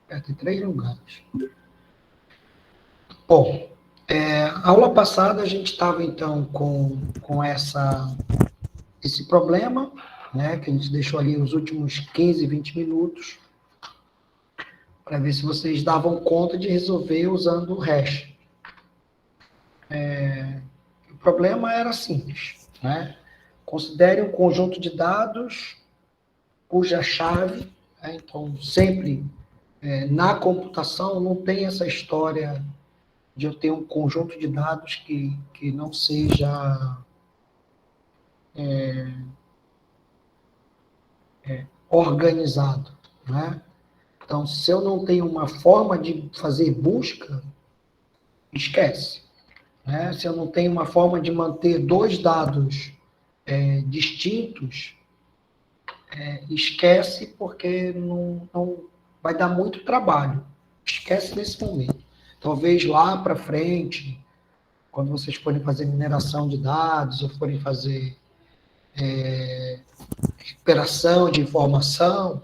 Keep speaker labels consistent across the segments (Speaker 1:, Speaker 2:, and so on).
Speaker 1: Aperta em 3 lugares. Bom, aula passada a gente estava, então, com esse problema, né, que a gente deixou ali os últimos 15, 20 minutos, para ver se vocês davam conta de resolver usando o hash. O problema era simples, né? Considere um conjunto de dados cuja chave, né, então, sempre na computação não tem essa história de eu ter um conjunto de dados que não seja organizado, né? Então, se eu não tenho uma forma de fazer busca, esquece, né? Se eu não tenho uma forma de manter dois dados distintos, esquece porque não vai dar muito trabalho. Esquece nesse momento. Talvez lá para frente, quando vocês forem fazer mineração de dados ou forem fazer recuperação de informação,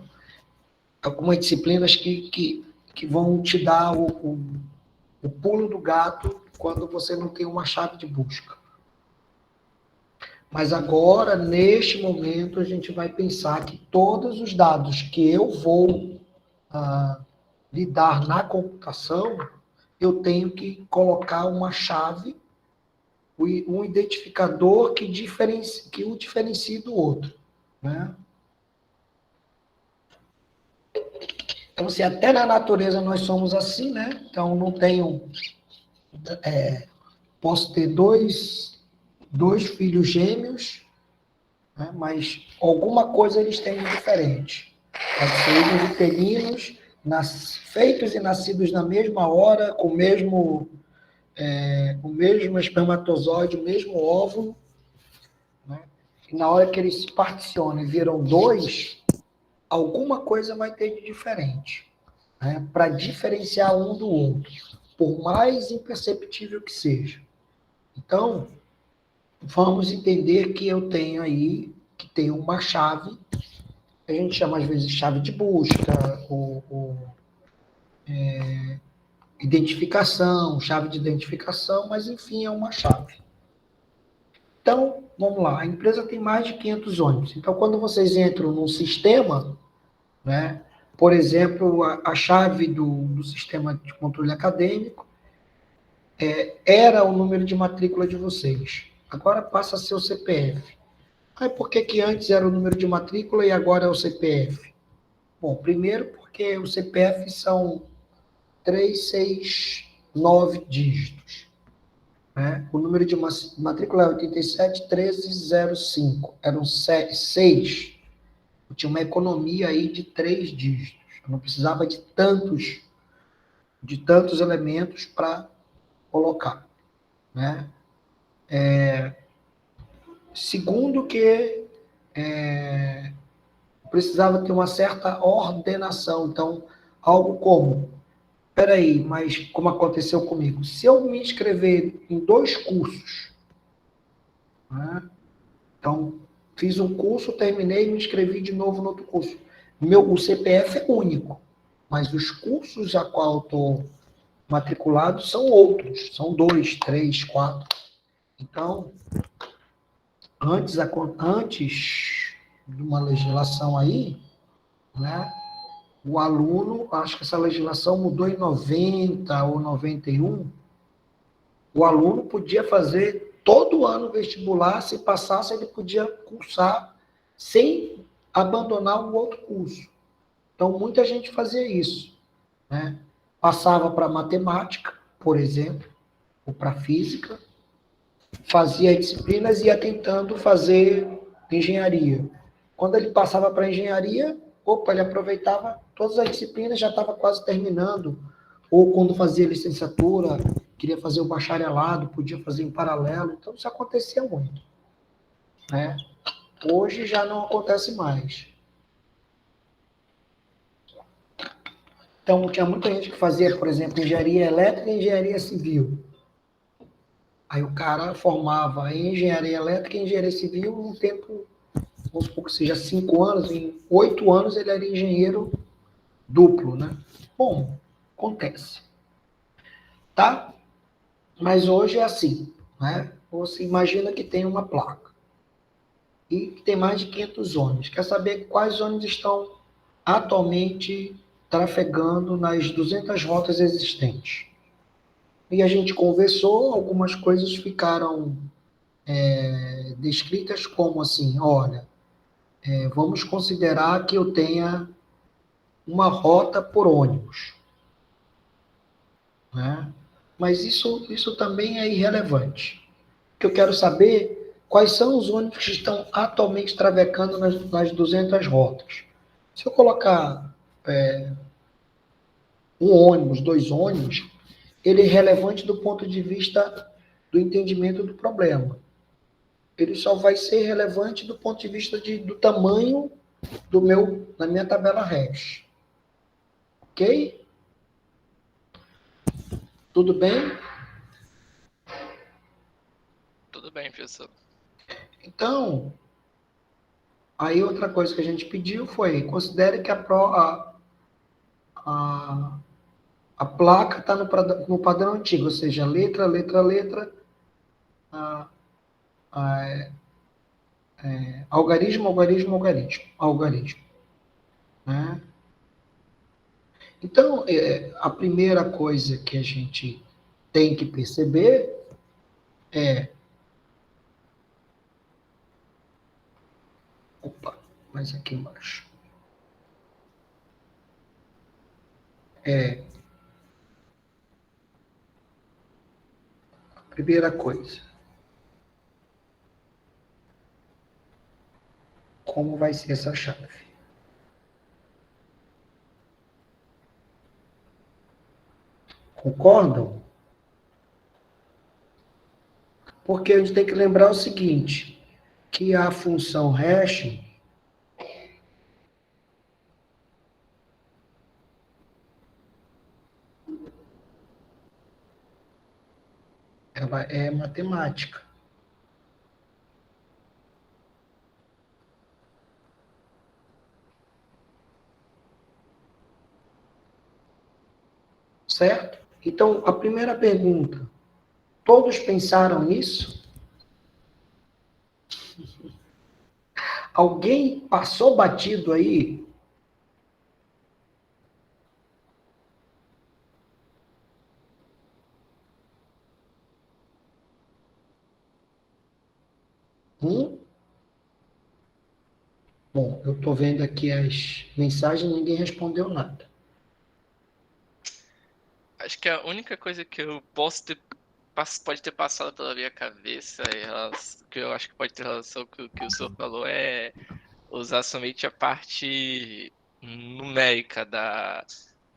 Speaker 1: algumas disciplinas que vão te dar o pulo do gato quando você não tem uma chave de busca. Mas agora, neste momento, a gente vai pensar que todos os dados que eu vou lidar na computação, eu tenho que colocar uma chave, um identificador que o diferencie do outro, né? Então, se até na natureza nós somos assim, né? Então, não tenho... posso ter dois filhos gêmeos, né? Mas alguma coisa eles têm de diferente. Pode ser uterinos, feitos e nascidos na mesma hora, com o mesmo espermatozoide, o mesmo óvulo, né? E na hora que eles se particionam e viram dois, alguma coisa vai ter de diferente, né? Para diferenciar um do outro, por mais imperceptível que seja. Então, vamos entender que eu tenho aí, que tem uma chave, a gente chama às vezes chave de busca, identificação, chave de identificação, mas enfim, é uma chave. Então, vamos lá, a empresa tem mais de 500 ônibus. Então, quando vocês entram num sistema, né, por exemplo, a chave do sistema de controle acadêmico era o número de matrícula de vocês. Agora passa a ser o CPF. Aí por que antes era o número de matrícula e agora é o CPF? Bom, primeiro porque o CPF são 3, 6, 9 dígitos. Né? O número de matrícula é 871305. Eram 6. Eu tinha uma economia aí de 3 dígitos. Eu não precisava de tantos elementos para colocar. Né? Segundo que precisava ter uma certa ordenação. Então, algo como, peraí, mas como aconteceu comigo? Se eu me inscrever em 2 cursos, né? Então, fiz um curso, terminei, me inscrevi de novo no outro curso. O CPF é único, mas os cursos a qual eu estou matriculado são outros, são 2, 3, 4. Então, antes de uma legislação aí, né, o aluno, acho que essa legislação mudou em 90 ou 91, o aluno podia fazer todo ano vestibular, se passasse, ele podia cursar sem abandonar o outro curso. Então, muita gente fazia isso, né? Passava para matemática, por exemplo, ou para física, fazia disciplinas e ia tentando fazer engenharia. Quando ele passava para engenharia, ele aproveitava todas as disciplinas, já estava quase terminando. Ou quando fazia licenciatura, queria fazer o bacharelado, podia fazer em paralelo. Então, isso acontecia muito, né? Hoje já não acontece mais. Então, tinha muita gente que fazia, por exemplo, engenharia elétrica e engenharia civil. Aí o cara formava em engenharia elétrica e engenharia civil num tempo, vamos supor que seja 5 anos, em 8 anos ele era engenheiro duplo, né? Bom, acontece. Tá? Mas hoje é assim, né? Você imagina que tem uma placa e que tem mais de 500 ônibus. Quer saber quais ônibus estão atualmente trafegando nas 200 rotas existentes? E a gente conversou, algumas coisas ficaram descritas como assim, olha, vamos considerar que eu tenha uma rota por ônibus, né? Mas isso também é irrelevante. O que eu quero saber quais são os ônibus que estão atualmente travecando nas 200 rotas. Se eu colocar um ônibus, dois ônibus, ele é relevante do ponto de vista do entendimento do problema. Ele só vai ser relevante do ponto de vista do tamanho da minha tabela RES. Ok? Tudo bem?
Speaker 2: Tudo bem, professor.
Speaker 1: Então, aí outra coisa que a gente pediu foi, considere que a, a placa está no padrão antigo, ou seja, letra, letra, letra, a, a, algarismo, algarismo, algarismo, algarismo. Né? Então, a primeira coisa que a gente tem que perceber é. Opa, mais aqui embaixo. Primeira coisa. Como vai ser essa chave? Concordam? Porque a gente tem que lembrar o seguinte, que a função hash ela é matemática. Certo? Então, a primeira pergunta, todos pensaram nisso? Alguém passou batido aí? Hum? Bom, eu estou vendo aqui as mensagens, ninguém respondeu nada.
Speaker 2: Acho que a única coisa que eu pode ter passado pela minha cabeça, que eu acho que pode ter relação com o que o senhor falou, é usar somente a parte numérica da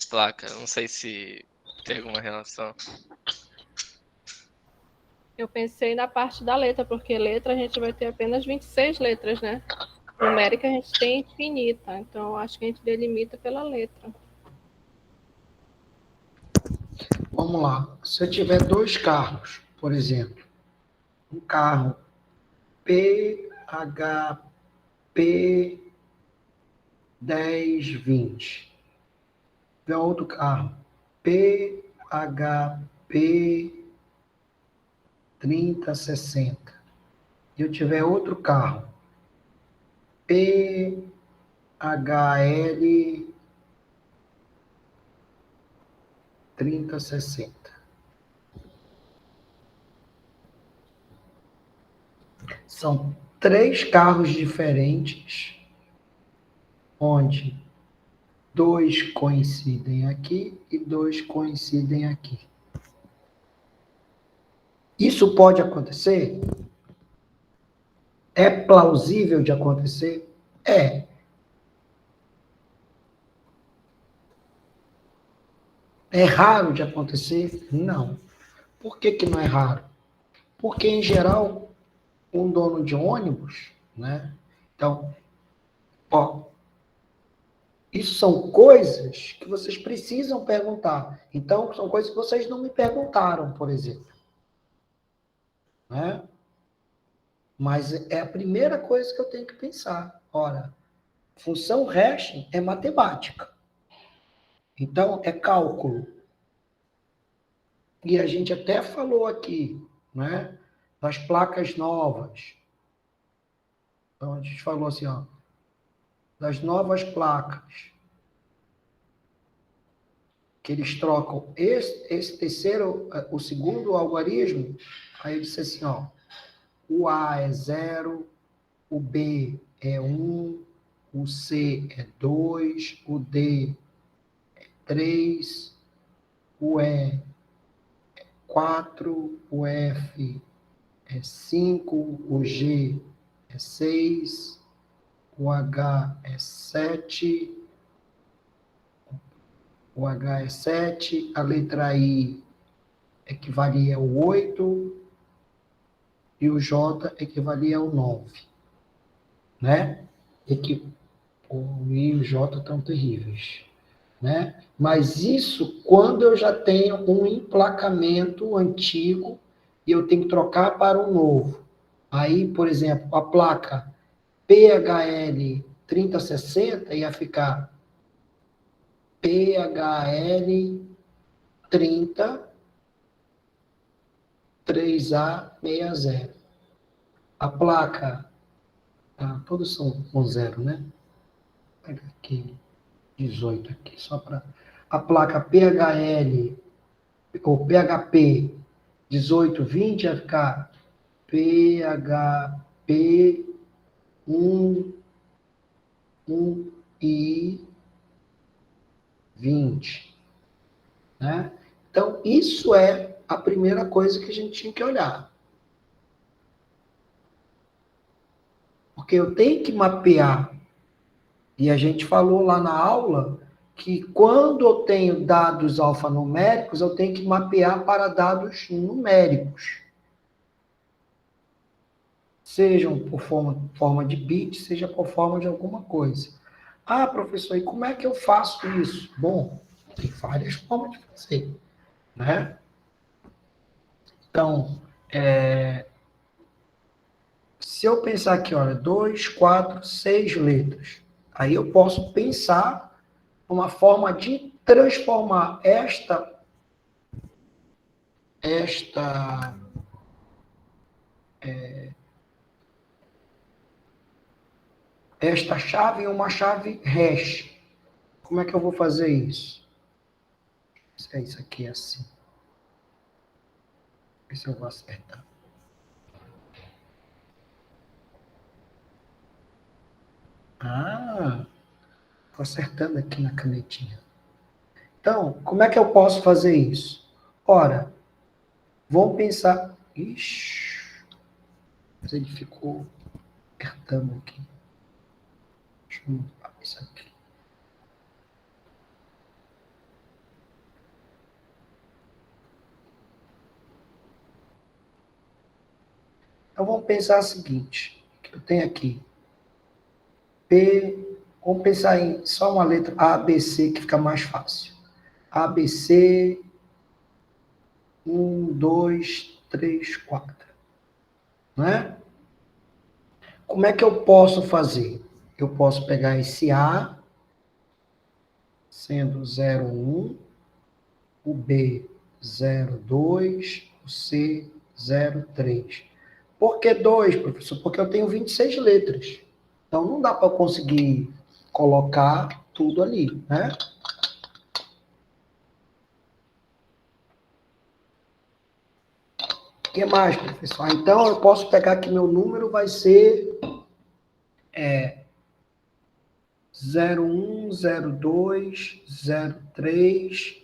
Speaker 2: placa. Não sei se tem alguma relação.
Speaker 3: Eu pensei na parte da letra, porque letra a gente vai ter apenas 26 letras, né? Numérica a gente tem infinita, então acho que a gente delimita pela letra.
Speaker 1: Vamos lá. Se eu tiver dois carros, por exemplo, um carro PHP 1020. Tiver outro carro PHP 3060. E eu tiver outro carro PHL 3060. São três carros diferentes, onde dois coincidem aqui e dois coincidem aqui. Isso pode acontecer? É plausível de acontecer? É. É raro de acontecer? Não. Por que que não é raro? Porque, em geral, um dono de ônibus, né? Então, ó, isso são coisas que vocês precisam perguntar. Então, são coisas que vocês não me perguntaram, por exemplo. Né? Mas é a primeira coisa que eu tenho que pensar. Ora, função hash é matemática. Então, é cálculo. E a gente até falou aqui, né, das placas novas. Então, a gente falou assim, ó, das novas placas, que eles trocam esse terceiro, o segundo algarismo, aí eu disse assim, ó, o A é 0, o B é 1, o C é 2, o D é 3, o E é 4, o F é 5, o G é 6, o H é 7, o H é 7, a letra I equivalia ao 8 e o J equivalia ao 9, né? O I e o J estão terríveis, né? Mas isso quando eu já tenho um emplacamento antigo e eu tenho que trocar para um novo. Aí, por exemplo, a placa PHL 3060 ia ficar PHL 30 3A60. A placa, todos são com 0, né? Vou pegar aqui 18 aqui, só para a placa PHL ou PHP 1820 vai ficar PHP 1I 20, né? Então, isso é a primeira coisa que a gente tinha que olhar. Porque eu tenho que mapear. E a gente falou lá na aula que quando eu tenho dados alfanuméricos, eu tenho que mapear para dados numéricos. Sejam por forma de bit, seja por forma de alguma coisa. Ah, professor, e como é que eu faço isso? Bom, tem várias formas de fazer, né? Então, se eu pensar aqui, olha, 2, 4, 6 letras, aí eu posso pensar uma forma de transformar esta chave em uma chave hash. Como é que eu vou fazer isso? Se é isso aqui assim. Ver se eu vou acertar. Estou acertando aqui na canetinha. Então, como é que eu posso fazer isso? Ora, vamos pensar... Ixi, mas ele ficou apertando aqui. Deixa eu mudar isso aqui. Então, vamos pensar o seguinte, que eu tenho aqui P, vamos pensar em só uma letra A, B, C, que fica mais fácil. A, B, C, 1, 2, 3, 4. Não é? Como é que eu posso fazer? Eu posso pegar esse A, sendo 0, 1, o B, 0, 2, o C, 0, 3. Por que 2, professor? Porque eu tenho 26 letras. Então, não dá para conseguir colocar tudo ali, né? O que mais, professor? Então, eu posso pegar aqui meu número, vai ser 01, 02, 03,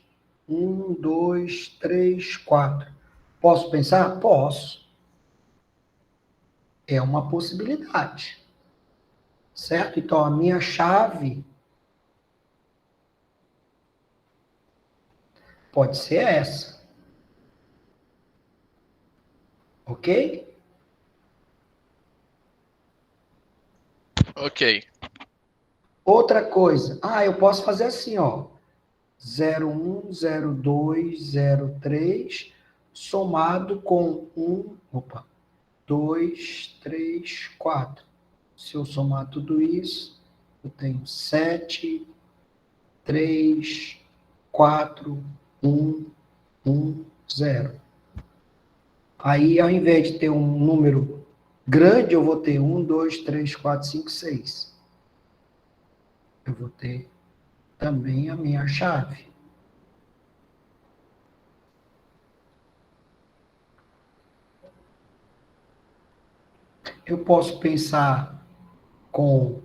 Speaker 1: 1, 2, 3, 4. Posso pensar? Posso. É uma possibilidade. Certo? Então, a minha chave pode ser essa. Ok?
Speaker 2: Ok.
Speaker 1: Outra coisa. Eu posso fazer assim, ó. 01, 02, 03, somado com 2, 3, 4. Se eu somar tudo isso, eu tenho 7, 3, 4, 1, 1, 0. Aí, ao invés de ter um número grande, eu vou ter 1, 2, 3, 4, 5, 6. Eu vou ter também a minha chave. Eu posso pensar com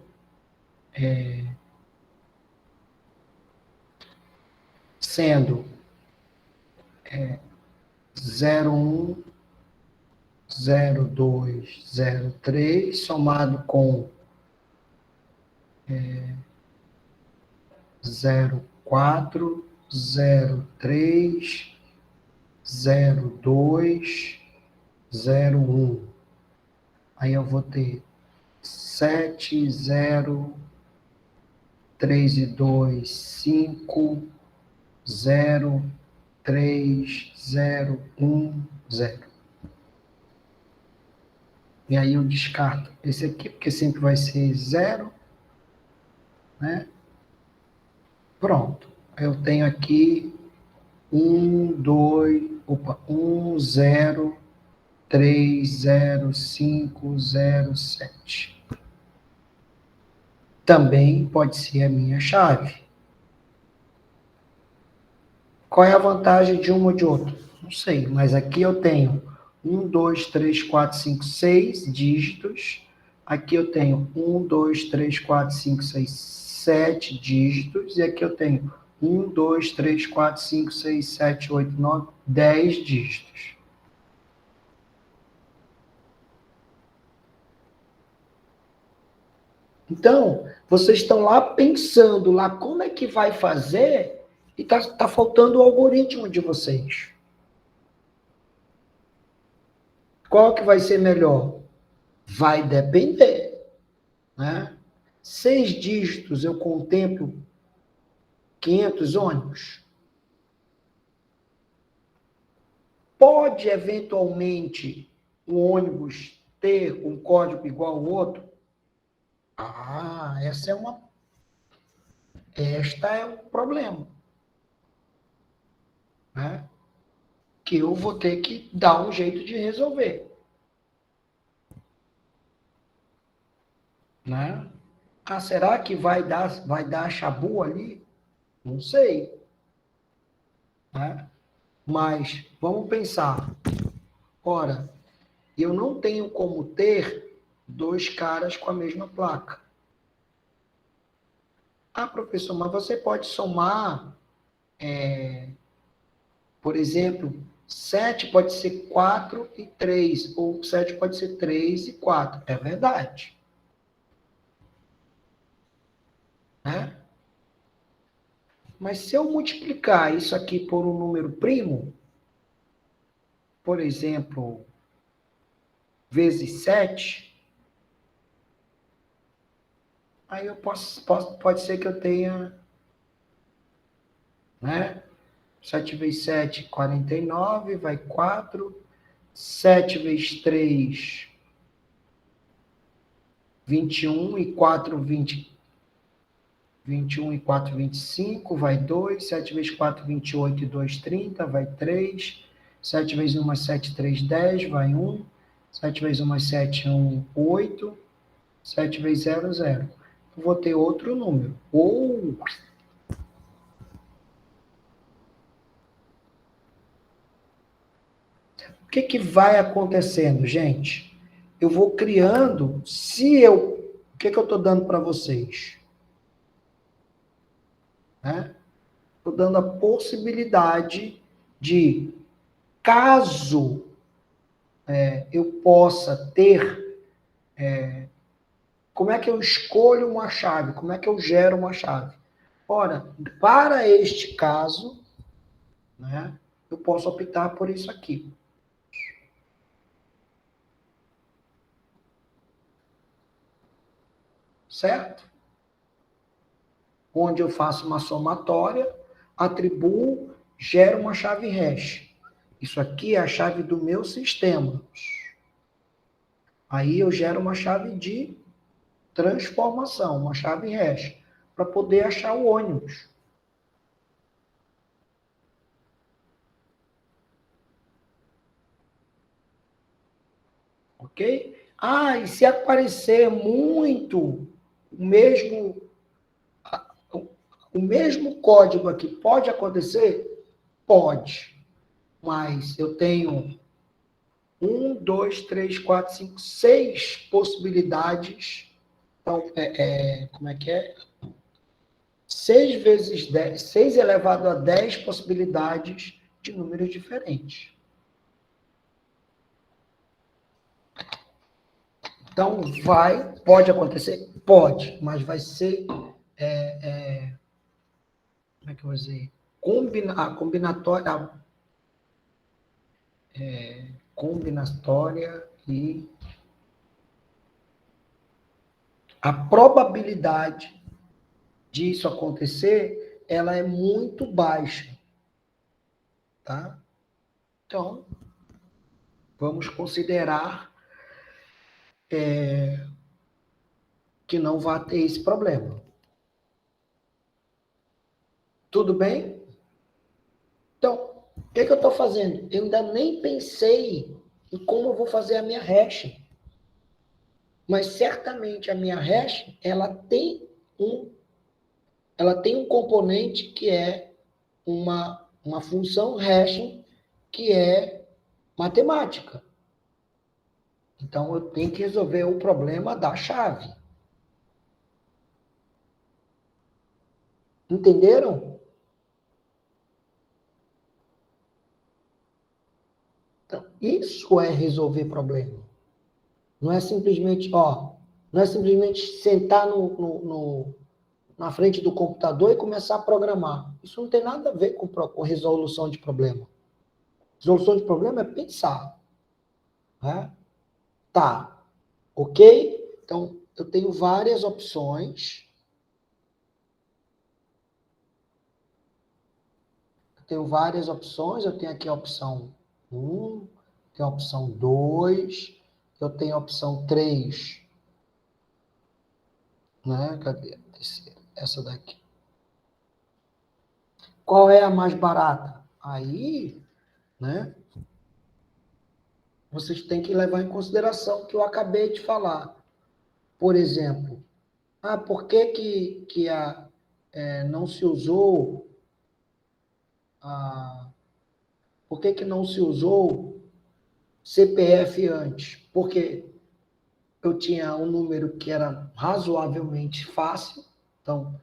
Speaker 1: sendo 01, 02, 03, somado com 04, 03, 02, 01. Aí eu vou ter 7, 0, 3 e 2, 5, 0, 3, 0, 1, 0. E aí eu descarto esse aqui, porque sempre vai ser 0, né? Pronto. Eu tenho aqui 1, 0, 3, 0, 5, 0, 7. Também pode ser a minha chave. Qual é a vantagem de uma ou de outra? Não sei, mas aqui eu tenho 1, 2, 3, 4, 5, 6 dígitos. Aqui eu tenho 1, 2, 3, 4, 5, 6, 7 dígitos. E aqui eu tenho 1, 2, 3, 4, 5, 6, 7, 8, 9, 10 dígitos. Então, vocês estão lá pensando lá como é que vai fazer e tá faltando o algoritmo de vocês. Qual que vai ser melhor? Vai depender, né? 6 dígitos eu contemplo 500 ônibus? Pode, eventualmente, um ônibus ter um código igual ao outro? Esta é um problema, né? Que eu vou ter que dar um jeito de resolver, né? Será que vai dar chabu ali? Não sei, né? Mas vamos pensar. Ora, eu não tenho como ter 2 caras com a mesma placa. Professor, mas você pode somar, por exemplo, 7 pode ser 4 e 3, ou 7 pode ser 3 e 4. É verdade. Né? Mas se eu multiplicar isso aqui por um número primo, por exemplo, vezes 7, aí eu pode ser que eu tenha, né? 7 vezes 7, 49, vai 4. 7 vezes 3, 21, e 4, 20. 21 e 4, 25, vai 2. 7 vezes 4, 28 e 2, 30, vai 3. 7 vezes 1, 7, 3, 10, vai 1. 7 vezes 1, 7, 1, 8. 7 vezes 0, 0. Eu vou ter outro número. O que vai acontecendo, gente? Eu vou criando, o que eu estou dando para vocês? Né? Estou dando a possibilidade de, caso eu possa ter, como é que eu escolho uma chave? Como é que eu gero uma chave? Ora, para este caso, né, eu posso optar por isso aqui. Certo? Onde eu faço uma somatória, atribuo, gero uma chave hash. Isso aqui é a chave do meu sistema. Aí eu gero uma chave de transformação, uma chave hash, para poder achar o ônibus. Ok? Ah, e se aparecer muito o mesmo código aqui, pode acontecer? Pode. Mas eu tenho 1, 2, 3, 4, 5, 6 possibilidades. Então, como é que é? 6 vezes 10, 6 elevado a 10 possibilidades de números diferentes. Então, pode acontecer? Pode, mas vai ser, como é que eu vou dizer? Combinatória e a probabilidade disso acontecer, ela é muito baixa, tá? Então, vamos considerar que não vai ter esse problema. Tudo bem? Então, o que eu estou fazendo? Eu ainda nem pensei em como eu vou fazer a minha hash. Mas certamente a minha hash, ela tem um componente que é uma função hashing que é matemática. Então, eu tenho que resolver o problema da chave. Entenderam? Então, isso é resolver problema. Não é simplesmente, não é simplesmente sentar na frente do computador e começar a programar. Isso não tem nada a ver com resolução de problema. Resolução de problema é pensar. Né? Tá, ok? Então, eu tenho várias opções. Eu tenho aqui a opção 1, tenho a opção 2, eu tenho a opção 3. Né? Cadê a terceira? Essa daqui. Qual é a mais barata? Aí, né? Vocês têm que levar em consideração o que eu acabei de falar. Por exemplo, por que não se usou por que não se usou CPF antes? Porque eu tinha um número que era razoavelmente fácil, então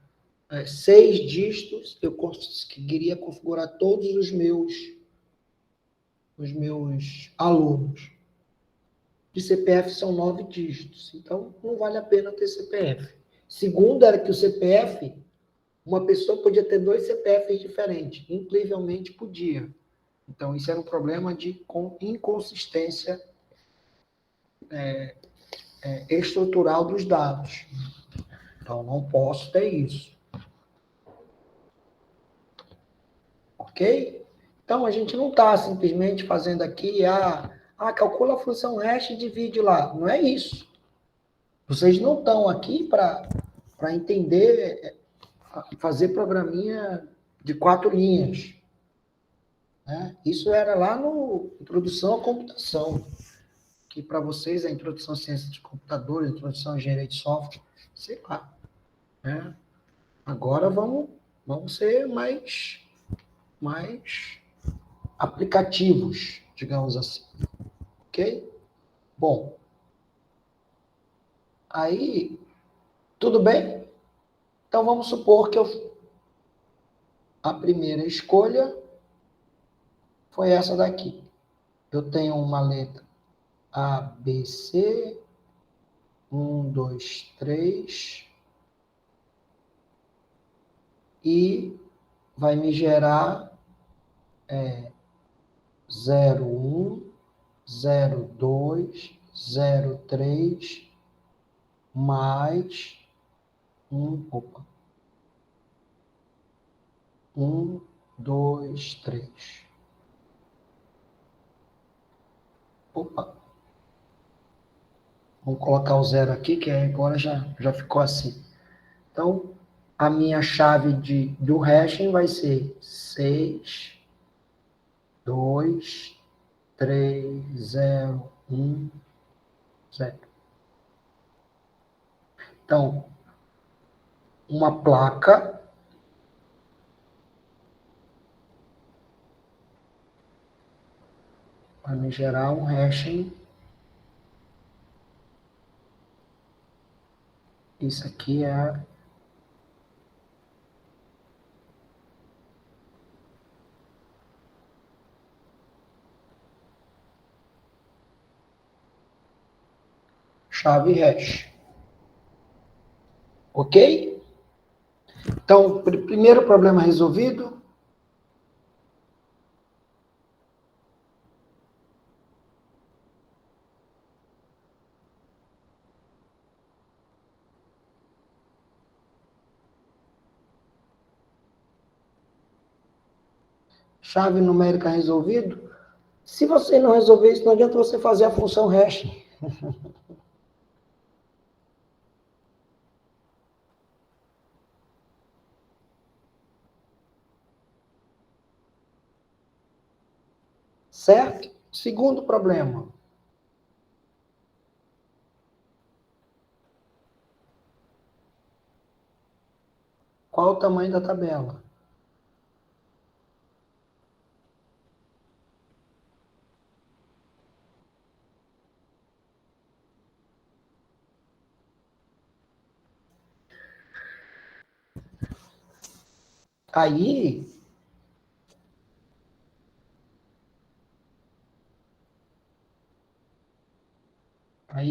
Speaker 1: 6 dígitos, eu conseguiria configurar todos os meus alunos. De CPF são 9 dígitos, então não vale a pena ter CPF. Segundo era que o CPF, uma pessoa podia ter 2 CPFs diferentes, incrivelmente podia. Então isso era um problema de inconsistência estrutural dos dados. Então não posso ter isso. Ok? Então a gente não está simplesmente fazendo aqui, calcula a função hash e divide lá. Não é isso. Vocês não estão aqui para entender, fazer programinha de 4 linhas. Né? Isso era lá no Introdução à Computação, que para vocês é Introdução à Ciência de Computadores, Introdução à Engenharia de Software, sei lá. Né? Agora vamos ser mais aplicativos, digamos assim. Ok? Bom, aí, tudo bem? Então vamos supor que a primeira escolha foi essa daqui. Eu tenho uma letra A, B, C, 1, 2, 3, e vai me gerar 0, 1, 0, 2, 0, 3, mais 1, 1, 2, 3. Vamos colocar o 0 aqui, que agora já ficou assim. Então, a minha chave do hashing vai ser 6, 2, 3, 0, 1, Zero. Então, uma placa vai me gerar um hashing. Isso aqui é a chave hash. Ok? Então, primeiro problema resolvido. Chave numérica resolvido. Se você não resolver isso, não adianta você fazer a função hash. Certo? Segundo problema. Qual o tamanho da tabela? Aí,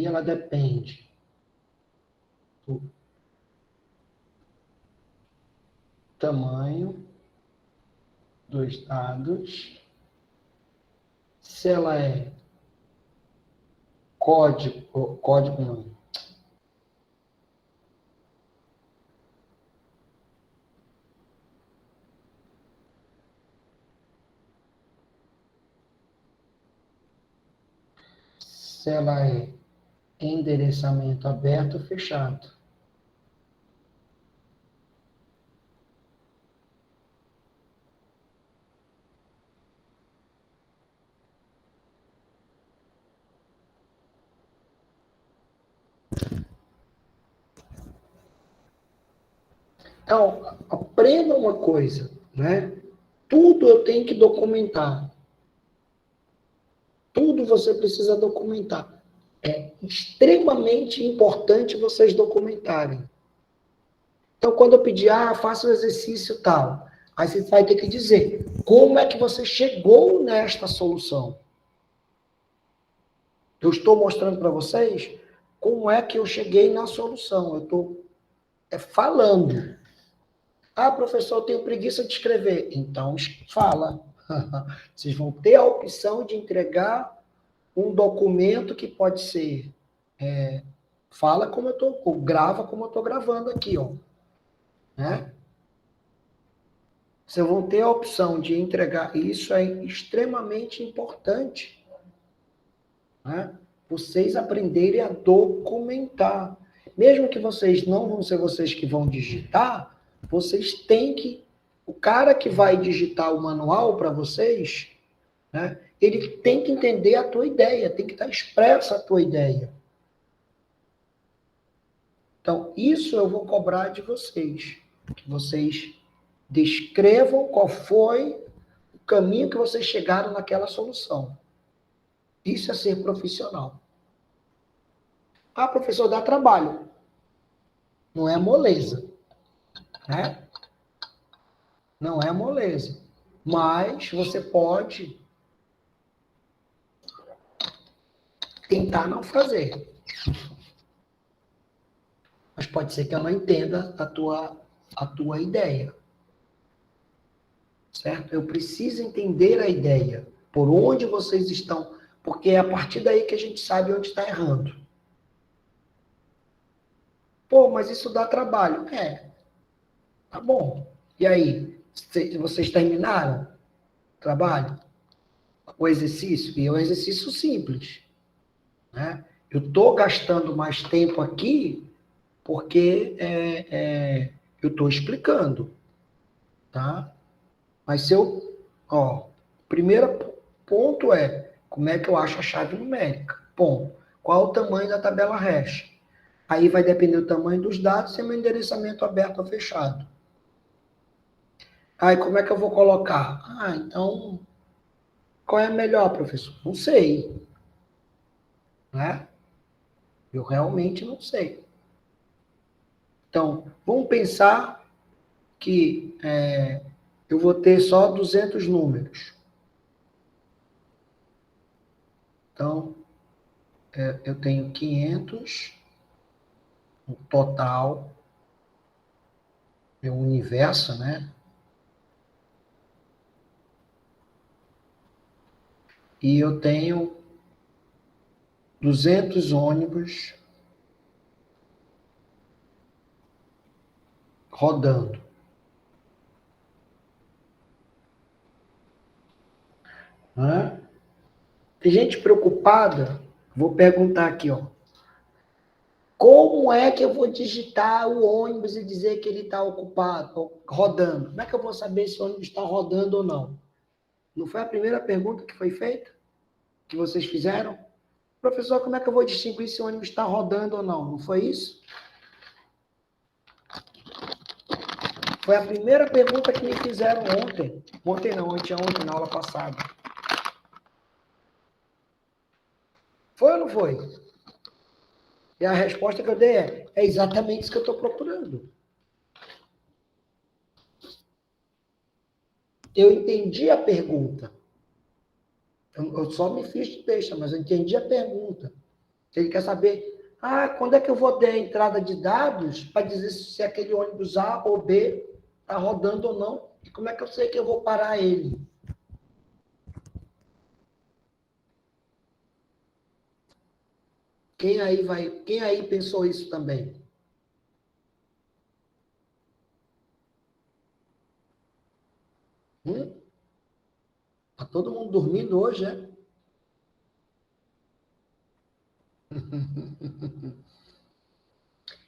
Speaker 1: ela depende do tamanho dos dados, se ela é código não, se ela é endereçamento aberto ou fechado. Então, aprenda uma coisa, né? Tudo eu tenho que documentar. Tudo você precisa documentar. É extremamente importante vocês documentarem. Então, quando eu pedir, faça o exercício tal, aí você vai ter que dizer como é que você chegou nesta solução. Eu estou mostrando para vocês como é que eu cheguei na solução. Eu estou falando. Professor, eu tenho preguiça de escrever. Então, fala. Vocês vão ter a opção de entregar um documento que pode ser fala como eu estou, grava como eu estou gravando aqui, ó. Né? Vocês vão ter a opção de entregar. Isso é extremamente importante. Né? Vocês aprenderem a documentar. Mesmo que vocês não vão ser vocês que vão digitar, vocês têm que... O cara que vai digitar o manual para vocês, né, ele tem que entender a tua ideia, tem que estar expressa a tua ideia. Então, isso eu vou cobrar de vocês. Que vocês descrevam qual foi o caminho que vocês chegaram naquela solução. Isso é ser profissional. Professor, dá trabalho. Não é moleza. Né? Não é moleza. Mas você pode tentar não fazer. Mas pode ser que eu não entenda a tua ideia. Certo? Eu preciso entender a ideia. Por onde vocês estão. Porque é a partir daí que a gente sabe onde está errando. Mas isso dá trabalho. Tá bom. E aí? Vocês terminaram o trabalho? O exercício? E é um exercício simples. Né? Eu estou gastando mais tempo aqui porque eu estou explicando. Tá? Mas se eu... primeiro ponto é como é que eu acho a chave numérica. Bom, qual o tamanho da tabela hash. Aí vai depender do tamanho dos dados, se é meu endereçamento aberto ou fechado. Aí como é que eu vou colocar? Então, qual é melhor, professor? Não sei. Né? Eu realmente não sei. Então, vamos pensar que eu vou ter só 200 números. Então, eu tenho 500 no total, meu universo, né? E eu tenho 200 ônibus rodando. Né? Tem gente preocupada, vou perguntar aqui, ó. Como é que eu vou digitar o ônibus e dizer que ele está ocupado, rodando? Como é que eu vou saber se o ônibus está rodando ou não? Não foi a primeira pergunta que foi feita? Que vocês fizeram? Professor, como é que eu vou distinguir se o ônibus está rodando ou não? Não foi isso? Foi a primeira pergunta que me fizeram ontem. Ontem não, anteontem, na aula passada. Foi ou não foi? E a resposta que eu dei é exatamente isso que eu estou procurando. Eu entendi a pergunta. Eu só me fiz de besta, mas eu entendi a pergunta. Ele quer saber, quando é que eu vou ter a entrada de dados para dizer se aquele ônibus A ou B está rodando ou não? E como é que eu sei que eu vou parar ele? Quem aí pensou isso também? Tá todo mundo dormindo hoje, é?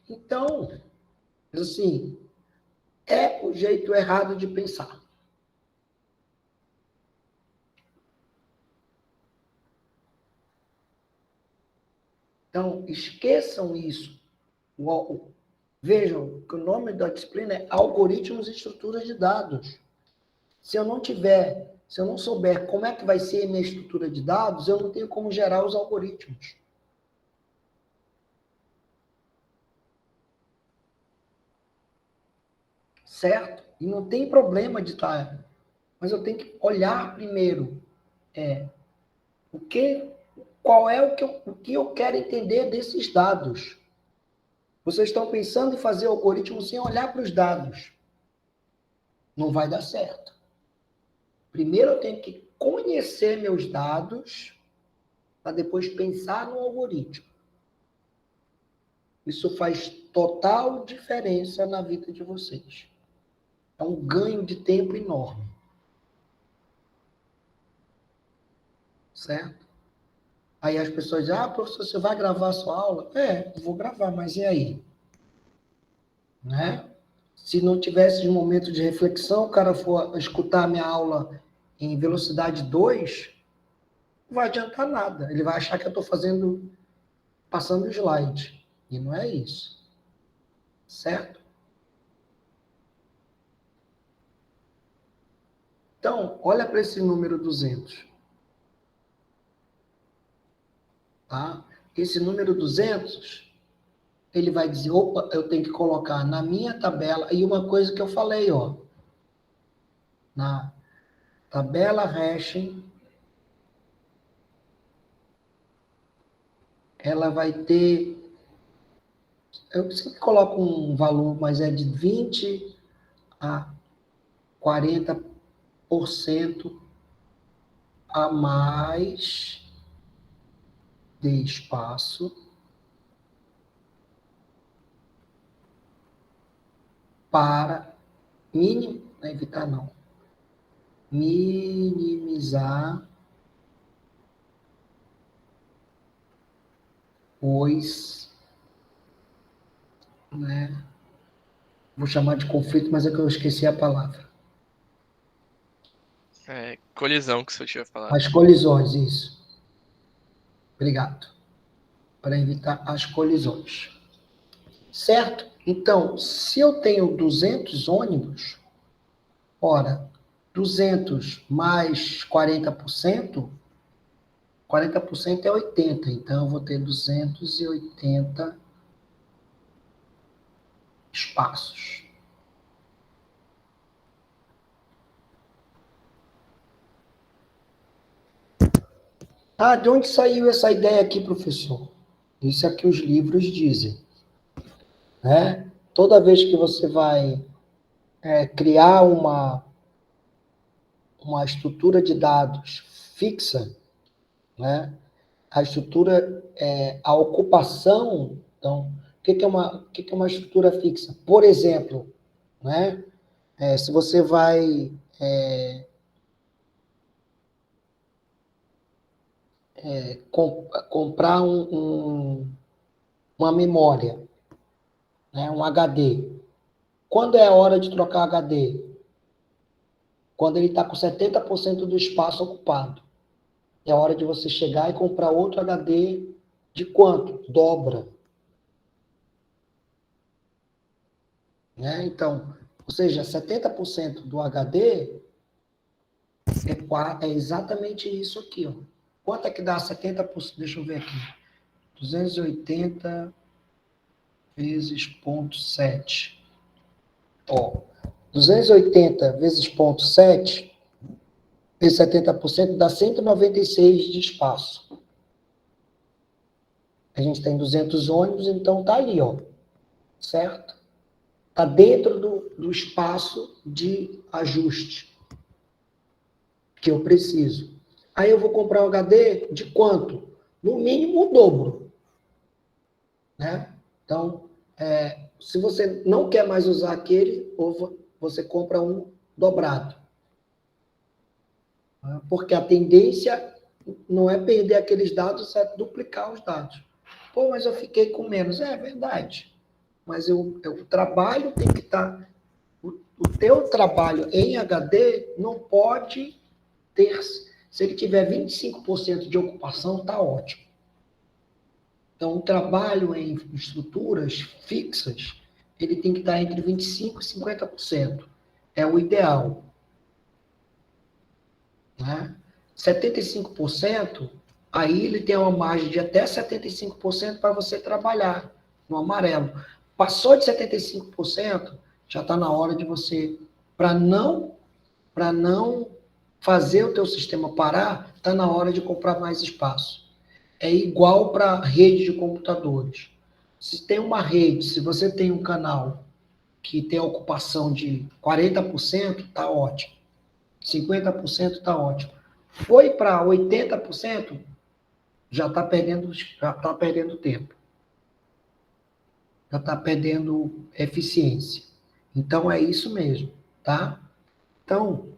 Speaker 1: Então, assim, é o jeito errado de pensar. Então, esqueçam isso. Vejam que o nome da disciplina é Algoritmos e Estruturas de Dados. Se eu não souber como é que vai ser a minha estrutura de dados, eu não tenho como gerar os algoritmos. Certo? E não tem problema de estar. Mas eu tenho que olhar primeiro. Qual é o que eu quero entender desses dados? Vocês estão pensando em fazer algoritmo sem olhar para os dados. Não vai dar certo. Primeiro eu tenho que conhecer meus dados para depois pensar no algoritmo. Isso faz total diferença na vida de vocês. É um ganho de tempo enorme. Certo? Aí as pessoas dizem, professor, você vai gravar a sua aula? Eu vou gravar, mas e aí? Né? Se não tivesse um momento de reflexão, o cara for escutar a minha aula em velocidade 2, não vai adiantar nada. Ele vai achar que eu estou passando slide. E não é isso. Certo? Então, olha para esse número 200. Tá? Esse número 200, ele vai dizer, opa, eu tenho que colocar na minha tabela, e uma coisa que eu falei, ó, na tabela hashing, ela vai ter, eu sempre coloco um valor, mas é de 20 a 40% a mais de espaço para minimizar os, né, vou chamar de conflito, mas é que eu esqueci a palavra.
Speaker 2: Colisão que você tinha falado.
Speaker 1: As colisões, isso. Obrigado. para evitar as colisões. Certo? Então, se eu tenho 200 ônibus, ora, 200 mais 40%, 40% é 80, então eu vou ter 280 espaços. Ah, de onde saiu essa ideia aqui, professor? Isso é que os livros dizem. Né? Toda vez que você vai criar uma estrutura de dados fixa, né? A estrutura, a ocupação, então, o que é uma estrutura fixa? Por exemplo, né? Se você vai comprar uma memória, né? Um HD. Quando é a hora de trocar HD? Quando ele está com 70% do espaço ocupado. É a hora de você chegar e comprar outro HD de quanto? Dobra. Né? Então, ou seja, 70% do HD é exatamente isso aqui. Ó. Quanto é que dá 70%? Deixa eu ver aqui. 280 vezes 0,7. Ó, 280 vezes 0,7 vezes 70% dá 196 de espaço. A gente tem 200 ônibus, então tá ali, ó. Certo? Tá dentro do espaço de ajuste que eu preciso. Aí eu vou comprar um HD de quanto? No mínimo o dobro. Né? Então, se você não quer mais usar aquele, ou você compra um dobrado. Porque a tendência não é perder aqueles dados, é duplicar os dados. Pô, mas eu fiquei com menos. É verdade. Mas o trabalho tem que estar... O teu trabalho em HD não pode ter... Se ele tiver 25% de ocupação, está ótimo. Então, o trabalho em estruturas fixas, ele tem que estar entre 25% e 50%. É o ideal. Né? 75%, aí ele tem uma margem de até 75% para você trabalhar no amarelo. Passou de 75%, já está na hora de você, para não fazer o teu sistema parar, está na hora de comprar mais espaço. É igual para rede de computadores. Se tem uma rede, se você tem um canal que tem a ocupação de 40%, está ótimo. 50% está ótimo. Foi para 80%, já está perdendo tempo. Já está perdendo eficiência. Então, é isso mesmo, tá? Então,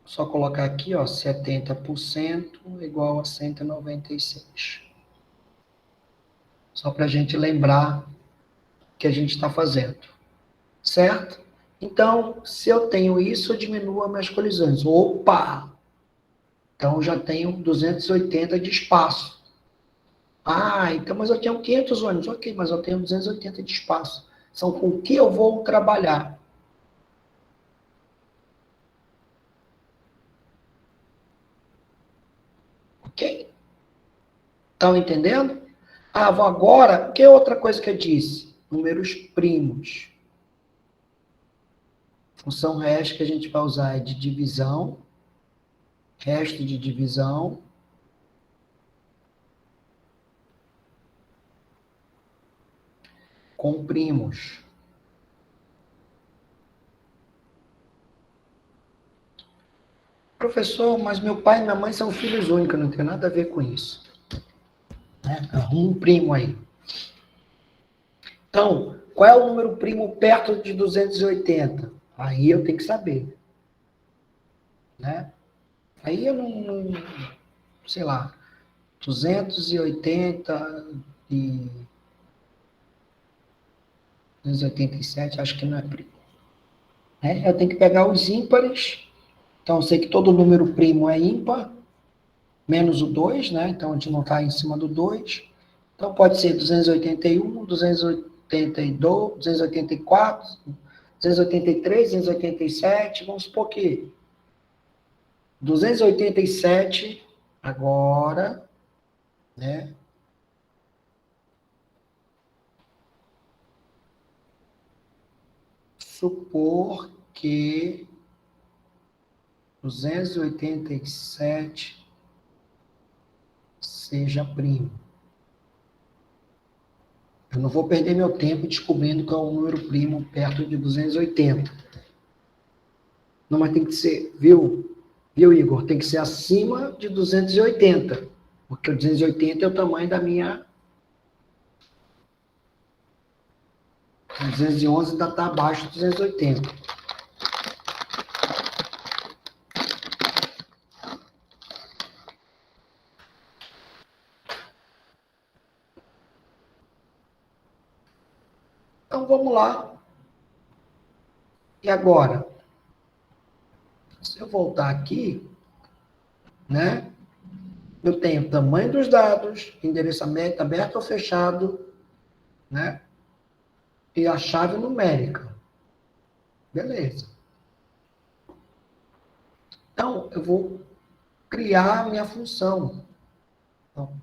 Speaker 1: só colocar aqui, ó, 70% igual a 196. Só para a gente lembrar que a gente está fazendo. Certo? Então, se eu tenho isso, eu diminuo as minhas colisões. Opa! Então, eu já tenho 280 de espaço. Ah, então, mas eu tenho 500 ônibus. Ok, mas eu tenho 280 de espaço. São com o que eu vou trabalhar. Ok? Estão entendendo? Ah, vou agora... Que outra coisa que eu disse? Números primos. Função REST que a gente vai usar é de divisão. Resto de divisão. Com primos. Professor, mas meu pai e minha mãe são filhos únicos, não tem nada a ver com isso. Arruma um primo aí. Então, qual é o número primo perto de 280? Aí eu tenho que saber. Né? Aí eu não sei lá, 280 e 287, acho que não é primo. Eu tenho que pegar os ímpares. Então, eu sei que todo número primo é ímpar, menos o 2, né? Então, a gente não está em cima do 2. Então, pode ser 281, 282, 284, 283, 287. Vamos supor que 287 agora, né? Supor que 287 seja primo. Eu não vou perder meu tempo descobrindo qual é o número primo perto de 280. Não, mas tem que ser, viu, Igor? Tem que ser acima de 280, porque o 280 é o tamanho da minha... 211 ainda está abaixo de 280. Então, vamos lá. E agora? Se eu voltar aqui, né? Eu tenho tamanho dos dados, endereçamento aberto ou fechado, né? E a chave numérica. Beleza. Então, eu vou criar a minha função. Então,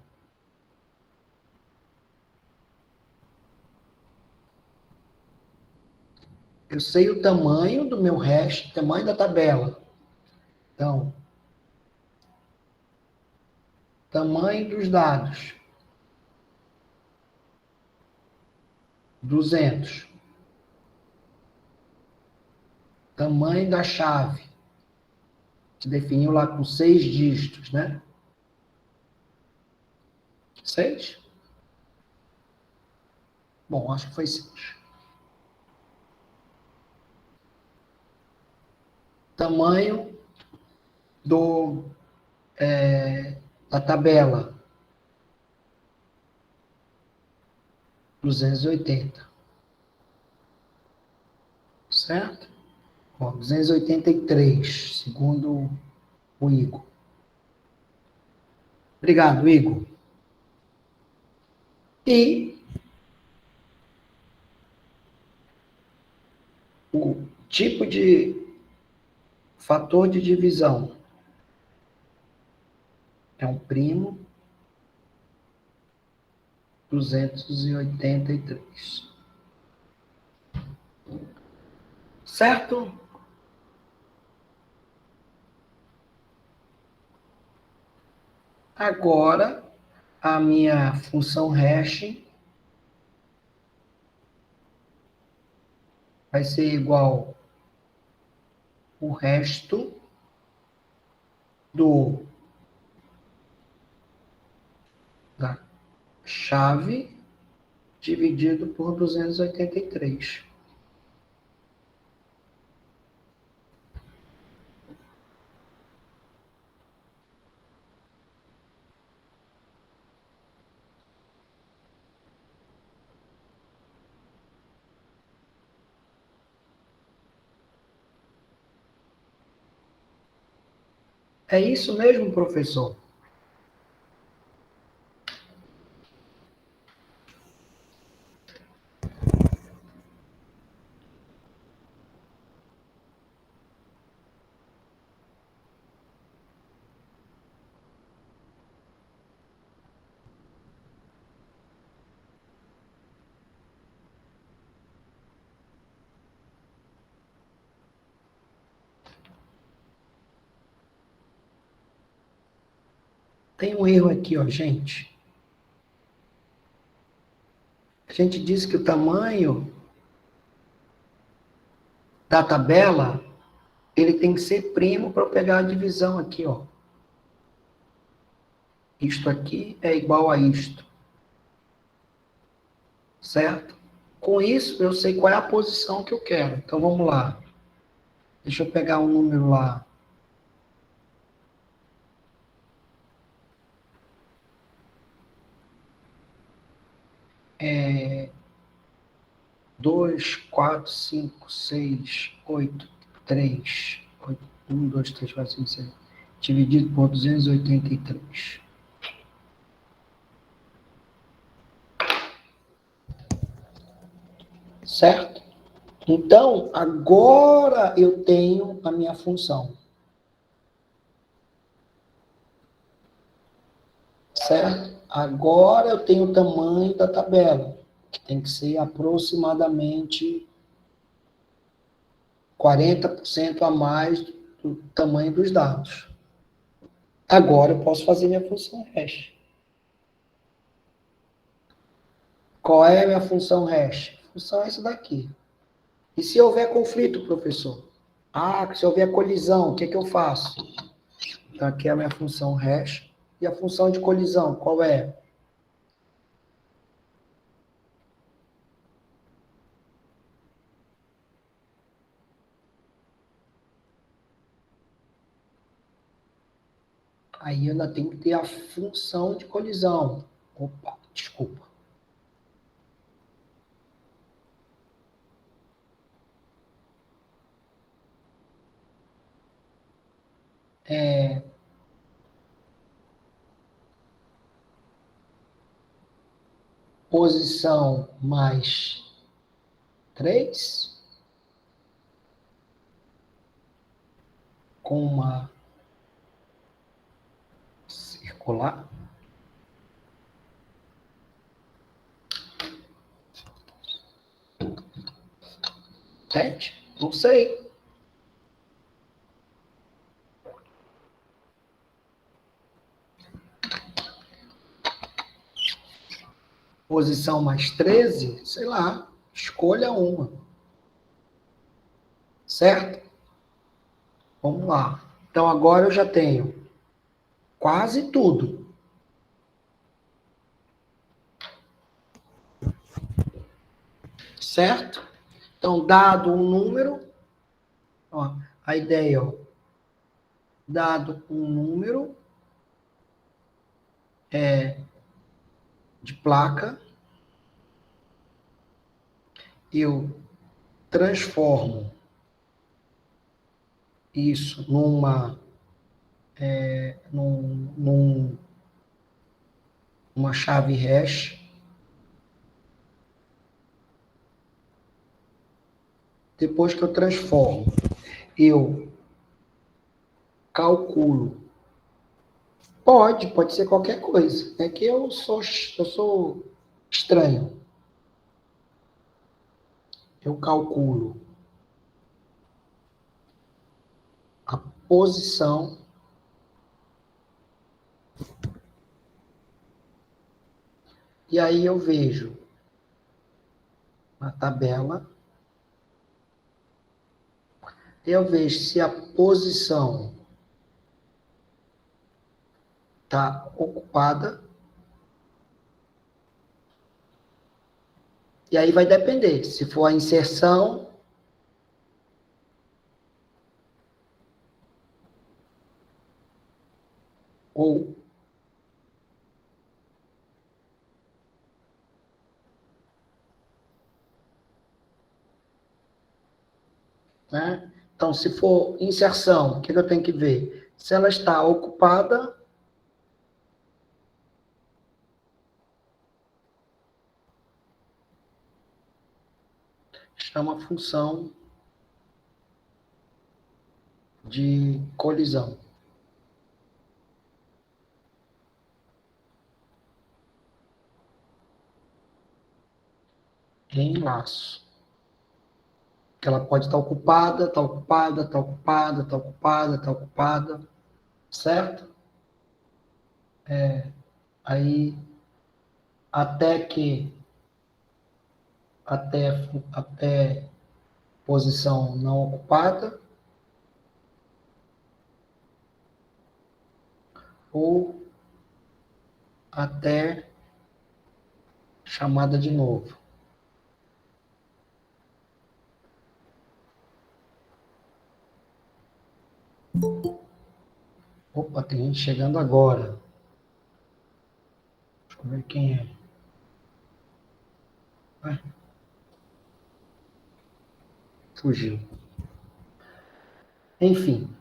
Speaker 1: eu sei o tamanho do meu hash, tamanho da tabela. Então, tamanho dos dados. 200. Tamanho da chave. Que definiu lá com 6 dígitos, né? 6? Bom, acho que foi 6. Tamanho da tabela. 280. Certo? Ó, 283, segundo o Igor. Obrigado, Igor. E o tipo de fator de divisão é um primo 283. Certo? Agora, a minha função hash vai ser igual o resto da chave dividido por 283. É isso mesmo, professor? Tem um erro aqui, ó, gente. A gente disse que o tamanho da tabela, ele tem que ser primo para eu pegar a divisão aqui, ó. Isto aqui é igual a isto. Certo? Com isso, eu sei qual é a posição que eu quero. Então, vamos lá. Deixa eu pegar um número lá. 2, 4, 5, 6, 8, 3. 1, 2, 3, 4, 5, 6. dividido por 283. Certo? Então, agora eu tenho a minha função. Certo? Agora eu tenho o tamanho da tabela, que tem que ser aproximadamente 40% a mais do tamanho dos dados. Agora eu posso fazer minha função hash. Qual é a minha função hash? A função é essa daqui. E se houver conflito, professor? Ah, se houver colisão, o que eu faço? Então, aqui é a minha função hash. E a função de colisão, qual é? Aí eu ainda tenho que ter a função de colisão. Opa, desculpa. Posição mais 3 com uma circular. Entende? Não sei. Posição mais 13, sei lá, escolha uma. Certo? Vamos lá. Então agora eu já tenho quase tudo. Certo? Então, dado um número, ó, a ideia, ó, dado um número de placa, eu transformo isso numa chave hash. Depois que eu transformo, eu calculo. Pode ser qualquer coisa. É que eu sou estranho. Eu calculo a posição e aí eu vejo na tabela, eu vejo se a posição está ocupada. E aí vai depender. Se for a inserção, ou né? Então, se for inserção, o que eu tenho que ver? Se ela está ocupada, chama função de colisão. Em laço. Que ela pode estar ocupada, está ocupada, está ocupada, está ocupada, está ocupada, certo? Aí, até que, até posição não ocupada, ou até chamada de novo. Opa, tem gente chegando agora. Deixa eu ver quem é. Ah, fugiu. Enfim.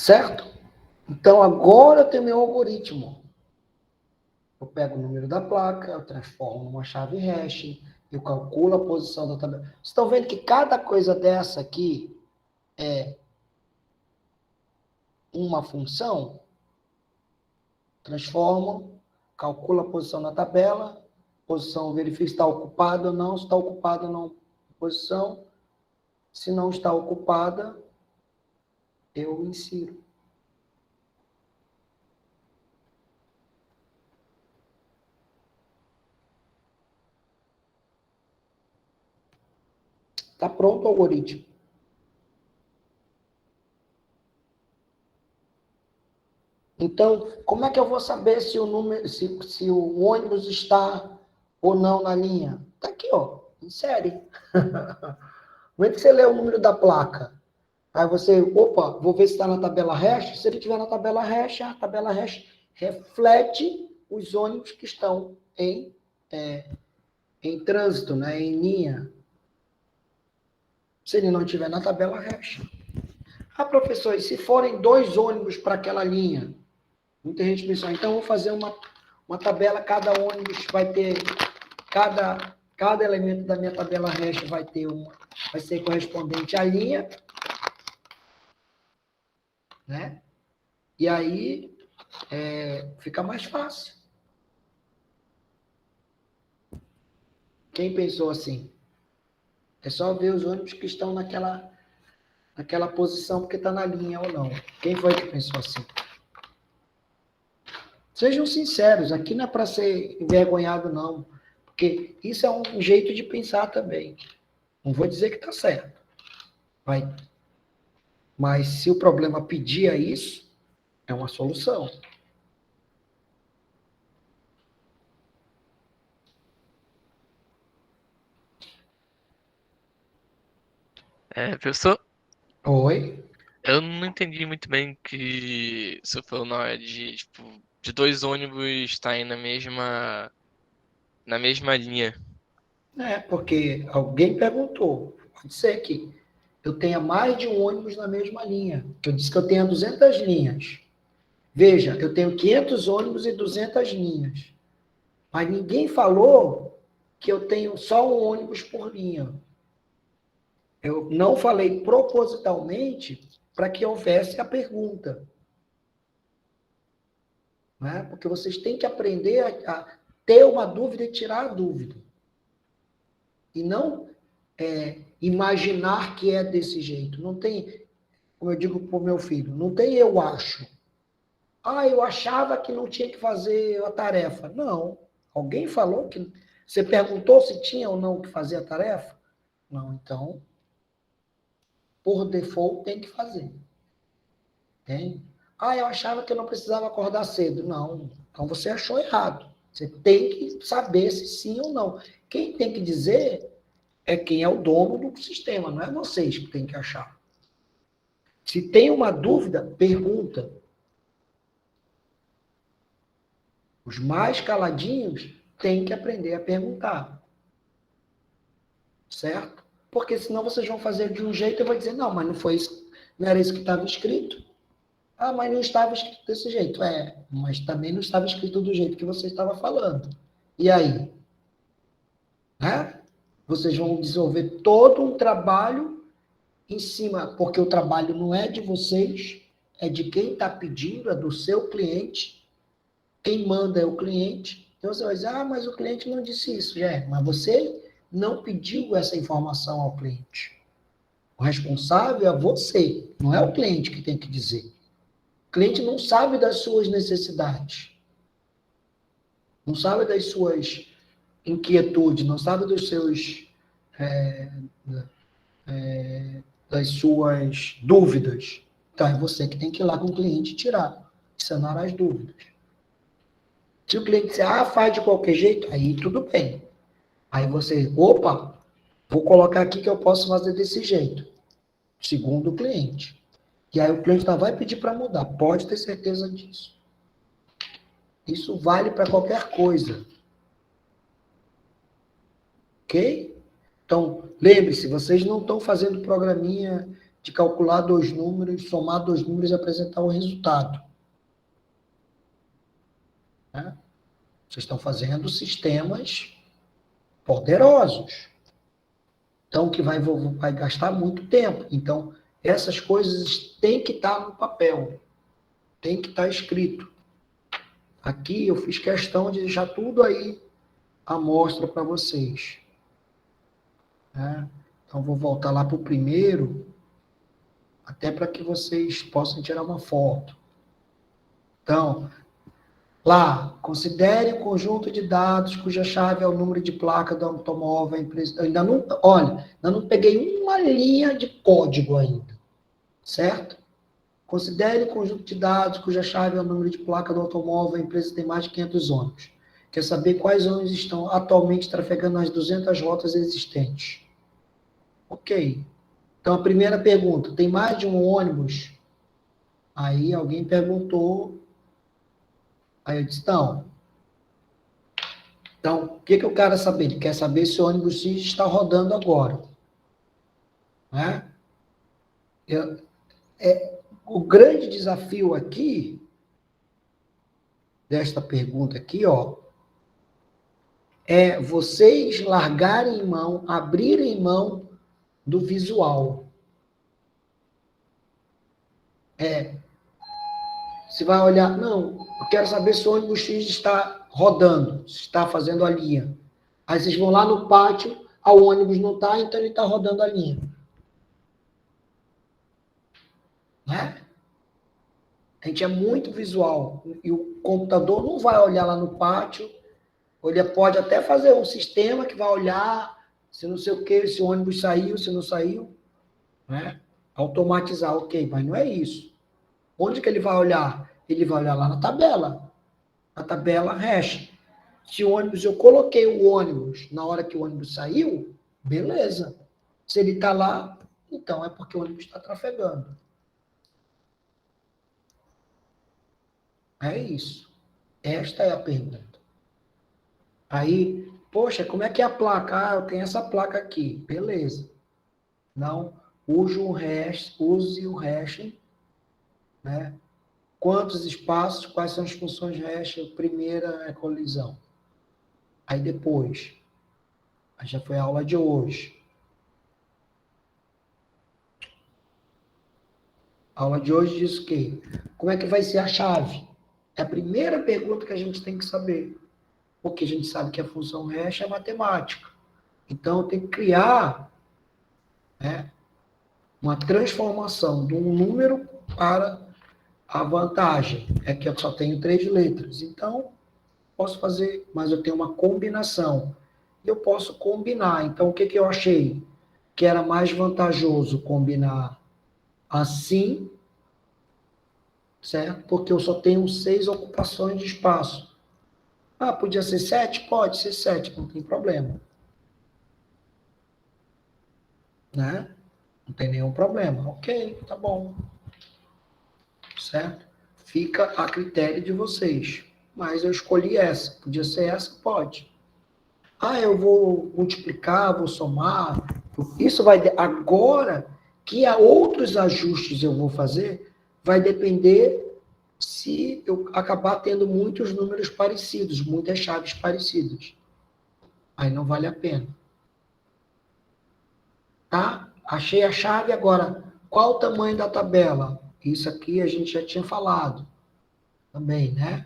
Speaker 1: Certo? Então, agora eu tenho meu algoritmo. Eu pego o número da placa, eu transformo numa chave hash, eu calculo a posição da tabela. Vocês estão vendo que cada coisa dessa aqui é uma função? Transformo, calculo a posição na tabela, posição, verifico se está ocupada ou não, se está ocupada ou não, posição. Se não está ocupada, eu insiro. Está pronto o algoritmo. Então, como é que eu vou saber se o número, se o ônibus está ou não na linha? Está aqui, ó, insere. Como é que você lê o número da placa? Aí você, opa, vou ver se está na tabela hash. Se ele estiver na tabela hash, a tabela hash reflete os ônibus que estão em trânsito, né, em linha. Se ele não estiver na tabela hash. Ah, professor, e se forem 2 ônibus para aquela linha? Muita gente pensou, então eu vou fazer uma tabela, cada ônibus vai ter, cada elemento da minha tabela hash vai ser correspondente à linha, né? E aí fica mais fácil. Quem pensou assim? É só ver os ônibus que estão naquela posição porque está na linha ou não. Quem foi que pensou assim? Sejam sinceros, aqui não é para ser envergonhado, não. Porque isso é um jeito de pensar também. Não vou dizer que está certo. Mas se o problema pedia isso, é uma solução.
Speaker 2: Professor,
Speaker 1: Oi?
Speaker 2: eu não entendi muito bem o que o senhor falou na hora de 2 ônibus estarem na mesma linha.
Speaker 1: Porque alguém perguntou. Pode ser que eu tenha mais de um ônibus na mesma linha. Eu disse que eu tenho 200 linhas. Veja, eu tenho 500 ônibus e 200 linhas. Mas ninguém falou que eu tenho só um ônibus por linha. Eu não falei propositalmente para que houvesse a pergunta. Né? Porque vocês têm que aprender a ter uma dúvida e tirar a dúvida. E não imaginar que é desse jeito. Não tem, como eu digo para o meu filho, não tem eu acho. Ah, eu achava que não tinha que fazer a tarefa. Não. Alguém falou que... Você perguntou se tinha ou não que fazer a tarefa? Não, então, por default, tem que fazer. Tem? Ah, eu achava que eu não precisava acordar cedo. Não, então você achou errado. Você tem que saber se sim ou não. Quem tem que dizer é quem é o dono do sistema, não é vocês que tem que achar. Se tem uma dúvida, pergunta. Os mais caladinhos têm que aprender a perguntar. Certo? Porque senão vocês vão fazer de um jeito e eu vou dizer, não, mas não foi isso, não era isso que estava escrito. Ah, mas não estava escrito desse jeito. Mas também não estava escrito do jeito que você estava falando. E aí? Vocês vão desenvolver todo um trabalho em cima, porque o trabalho não é de vocês, é de quem está pedindo, é do seu cliente. Quem manda é o cliente. Então você vai dizer, mas o cliente não disse isso. Mas você não pediu essa informação ao cliente. O responsável é você, não é o cliente que tem que dizer. O cliente não sabe das suas necessidades, não sabe das suas inquietudes, não sabe dos seus, das suas dúvidas. Então, é você que tem que ir lá com o cliente e tirar, sanar as dúvidas. Se o cliente disser, faz de qualquer jeito, aí tudo bem. Aí você, vou colocar aqui que eu posso fazer desse jeito, segundo o cliente. E aí o cliente não vai pedir para mudar, pode ter certeza disso. Isso vale para qualquer coisa. Ok? Então, lembre-se, vocês não estão fazendo programinha de calcular 2 números, somar 2 números e apresentar o resultado. Né? Vocês estão fazendo sistemas poderosos. Então, que vai gastar muito tempo. Então, essas coisas têm que estar no papel. Tem que estar escrito. Aqui eu fiz questão de deixar tudo aí à mostra para vocês. Né? Então, vou voltar lá para o primeiro, até para que vocês possam tirar uma foto. Então, lá, considere o conjunto de dados cuja chave é o número de placa do automóvel. Ainda não peguei uma linha de código ainda, certo? Considere o conjunto de dados cuja chave é o número de placa do automóvel. A empresa tem mais de 500 ônibus. Quer saber quais ônibus estão atualmente trafegando nas 200 rotas existentes. Ok. Então, a primeira pergunta, tem mais de um ônibus? Aí alguém perguntou. Aí eu disse, não. Então, o que o cara saber? Ele quer saber se o ônibus X está rodando agora. Né? O grande desafio aqui, desta pergunta aqui, ó, é vocês largarem mão, abrirem mão do visual. Você vai olhar, não, eu quero saber se o ônibus X está rodando, se está fazendo a linha. Aí vocês vão lá no pátio, o ônibus não está, então ele está rodando a linha. Né? A gente é muito visual. E o computador não vai olhar lá no pátio, ou ele pode até fazer um sistema que vai olhar se não sei o que, se o ônibus saiu, se não saiu. Né? Automatizar, ok, mas não é isso. Onde que ele vai olhar? Ele vai olhar lá na tabela hash. Se o ônibus, eu coloquei o ônibus na hora que o ônibus saiu, beleza. Se ele está lá, então é porque o ônibus está trafegando. É isso. Esta é a pergunta. Aí, poxa, como é que é a placa? Ah, eu tenho essa placa aqui. Beleza. Não, use o hash, né? Quantos espaços, quais são as funções hash? A primeira é colisão. Aí depois, aí já foi a aula de hoje. A aula de hoje diz o quê? Como é que vai ser a chave? É a primeira pergunta que a gente tem que saber. Porque a gente sabe que a função hash é matemática. Então, eu tenho que criar, né, uma transformação de um número para a vantagem. É que eu só tenho 3 letras. Então, posso fazer, mas eu tenho uma combinação. Eu posso combinar. Então, o que eu achei? Que era mais vantajoso combinar assim, certo? Porque eu só tenho 6 ocupações de espaço. Ah, podia ser 7? Pode ser 7, não tem problema. Né? Não tem nenhum problema. Ok, tá bom. Certo? Fica a critério de vocês. Mas eu escolhi essa. Podia ser essa? Pode. Ah, eu vou multiplicar, vou somar. Isso vai... Agora que há outros ajustes eu vou fazer, vai depender se eu acabar tendo muitos números parecidos, muitas chaves parecidas. Aí não vale a pena. Tá? Achei a chave agora. Qual o tamanho da tabela? Isso aqui a gente já tinha falado também, né?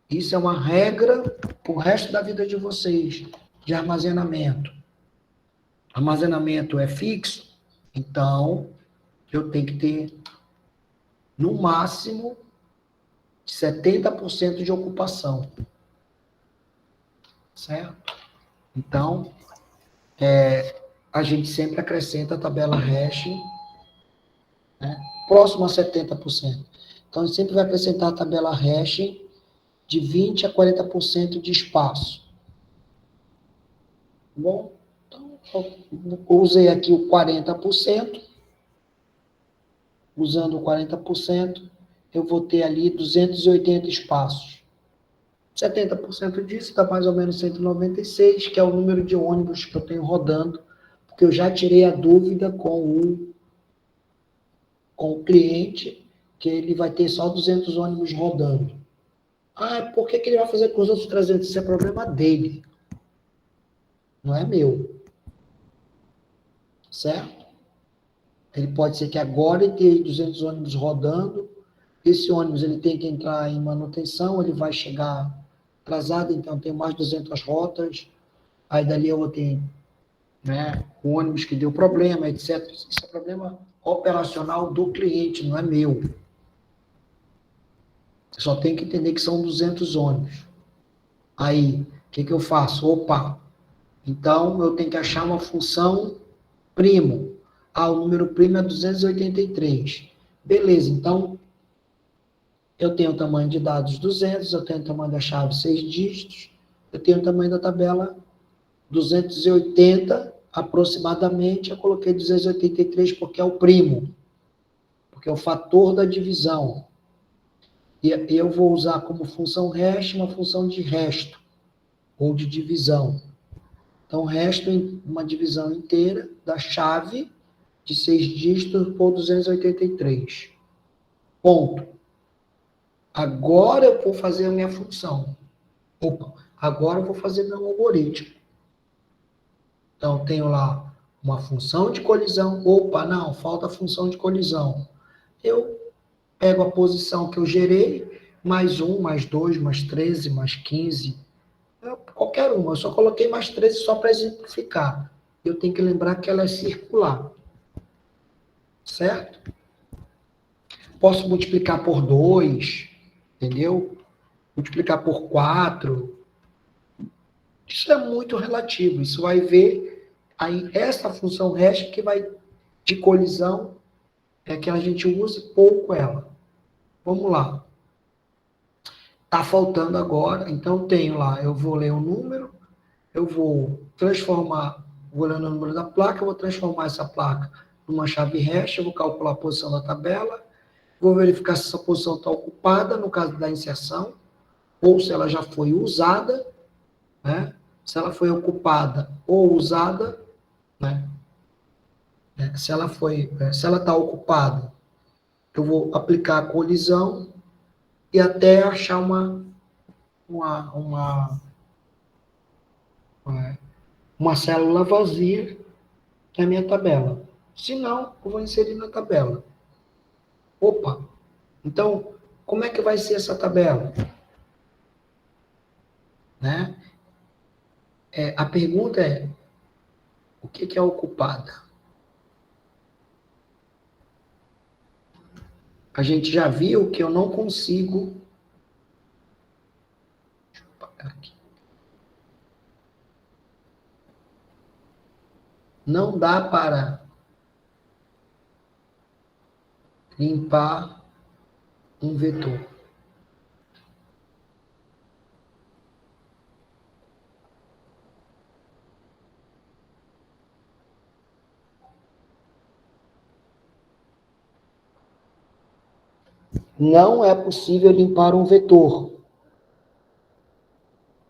Speaker 1: Isso é uma regra para o resto da vida de vocês, de armazenamento. Armazenamento é fixo, então eu tenho que ter, no máximo, 70% de ocupação. Certo? Então, a gente sempre acrescenta a tabela hash, né, próximo a 70%. Então, a gente sempre vai acrescentar a tabela hash de 20% a 40% de espaço. Bom, então, eu usei aqui o 40%. Usando o 40%, eu vou ter ali 280 espaços. 70% disso dá mais ou menos 196, que é o número de ônibus que eu tenho rodando, porque eu já tirei a dúvida com com o cliente que ele vai ter só 200 ônibus rodando. Ah, por que ele vai fazer com os outros 300? Isso é problema dele. Não é meu. Certo? Ele pode ser que agora ele tenha 200 ônibus rodando. Esse ônibus ele tem que entrar em manutenção, ele vai chegar atrasado, então tem mais 200 rotas. Aí dali eu vou ter, né, o ônibus que deu problema, etc. Isso é problema operacional do cliente, não é meu. Só tem que entender que são 200 ônibus. Aí, o que eu faço? Opa, então eu tenho que achar uma função primo. Ah, o número primo é 283. Beleza, então eu tenho o tamanho de dados 200, eu tenho o tamanho da chave 6 dígitos, eu tenho o tamanho da tabela 280 aproximadamente, eu coloquei 283 porque é o primo, porque é o fator da divisão. E eu vou usar como função hash uma função de resto, ou de divisão. Então, resto é uma divisão inteira da chave de 6 dígitos por 283. Ponto. Agora eu vou fazer a minha função. Opa, agora eu vou fazer meu algoritmo. Então, tenho lá uma função de colisão. Opa, não, falta a função de colisão. Eu pego a posição que eu gerei, mais 1, mais 2, mais 13, mais 15, qualquer uma. Eu só coloquei mais 13 só para exemplificar. Eu tenho que lembrar que ela é circular. Certo? Posso multiplicar por 2, entendeu? Multiplicar por 4. Isso é muito relativo. Isso vai ver aí essa função hash que vai de colisão é que a gente use pouco ela. Vamos lá. Tá faltando agora, então tenho lá, eu vou ler o número, eu vou transformar, vou ler o número da placa, eu vou transformar essa placa numa chave hash, eu vou calcular a posição da tabela, vou verificar se essa posição está ocupada, no caso da inserção, ou se ela já foi usada, né? Se ela foi ocupada ou usada, né? Se ela está ocupada, eu vou aplicar a colisão e até achar uma célula vazia que é a minha tabela. Se não, eu vou inserir na tabela. Opa! Então, como é que vai ser essa tabela? Né? A pergunta é, o que é ocupada? A gente já viu que eu não consigo... Deixa eu apagar aqui. Não dá para limpar um vetor. Não é possível limpar um vetor.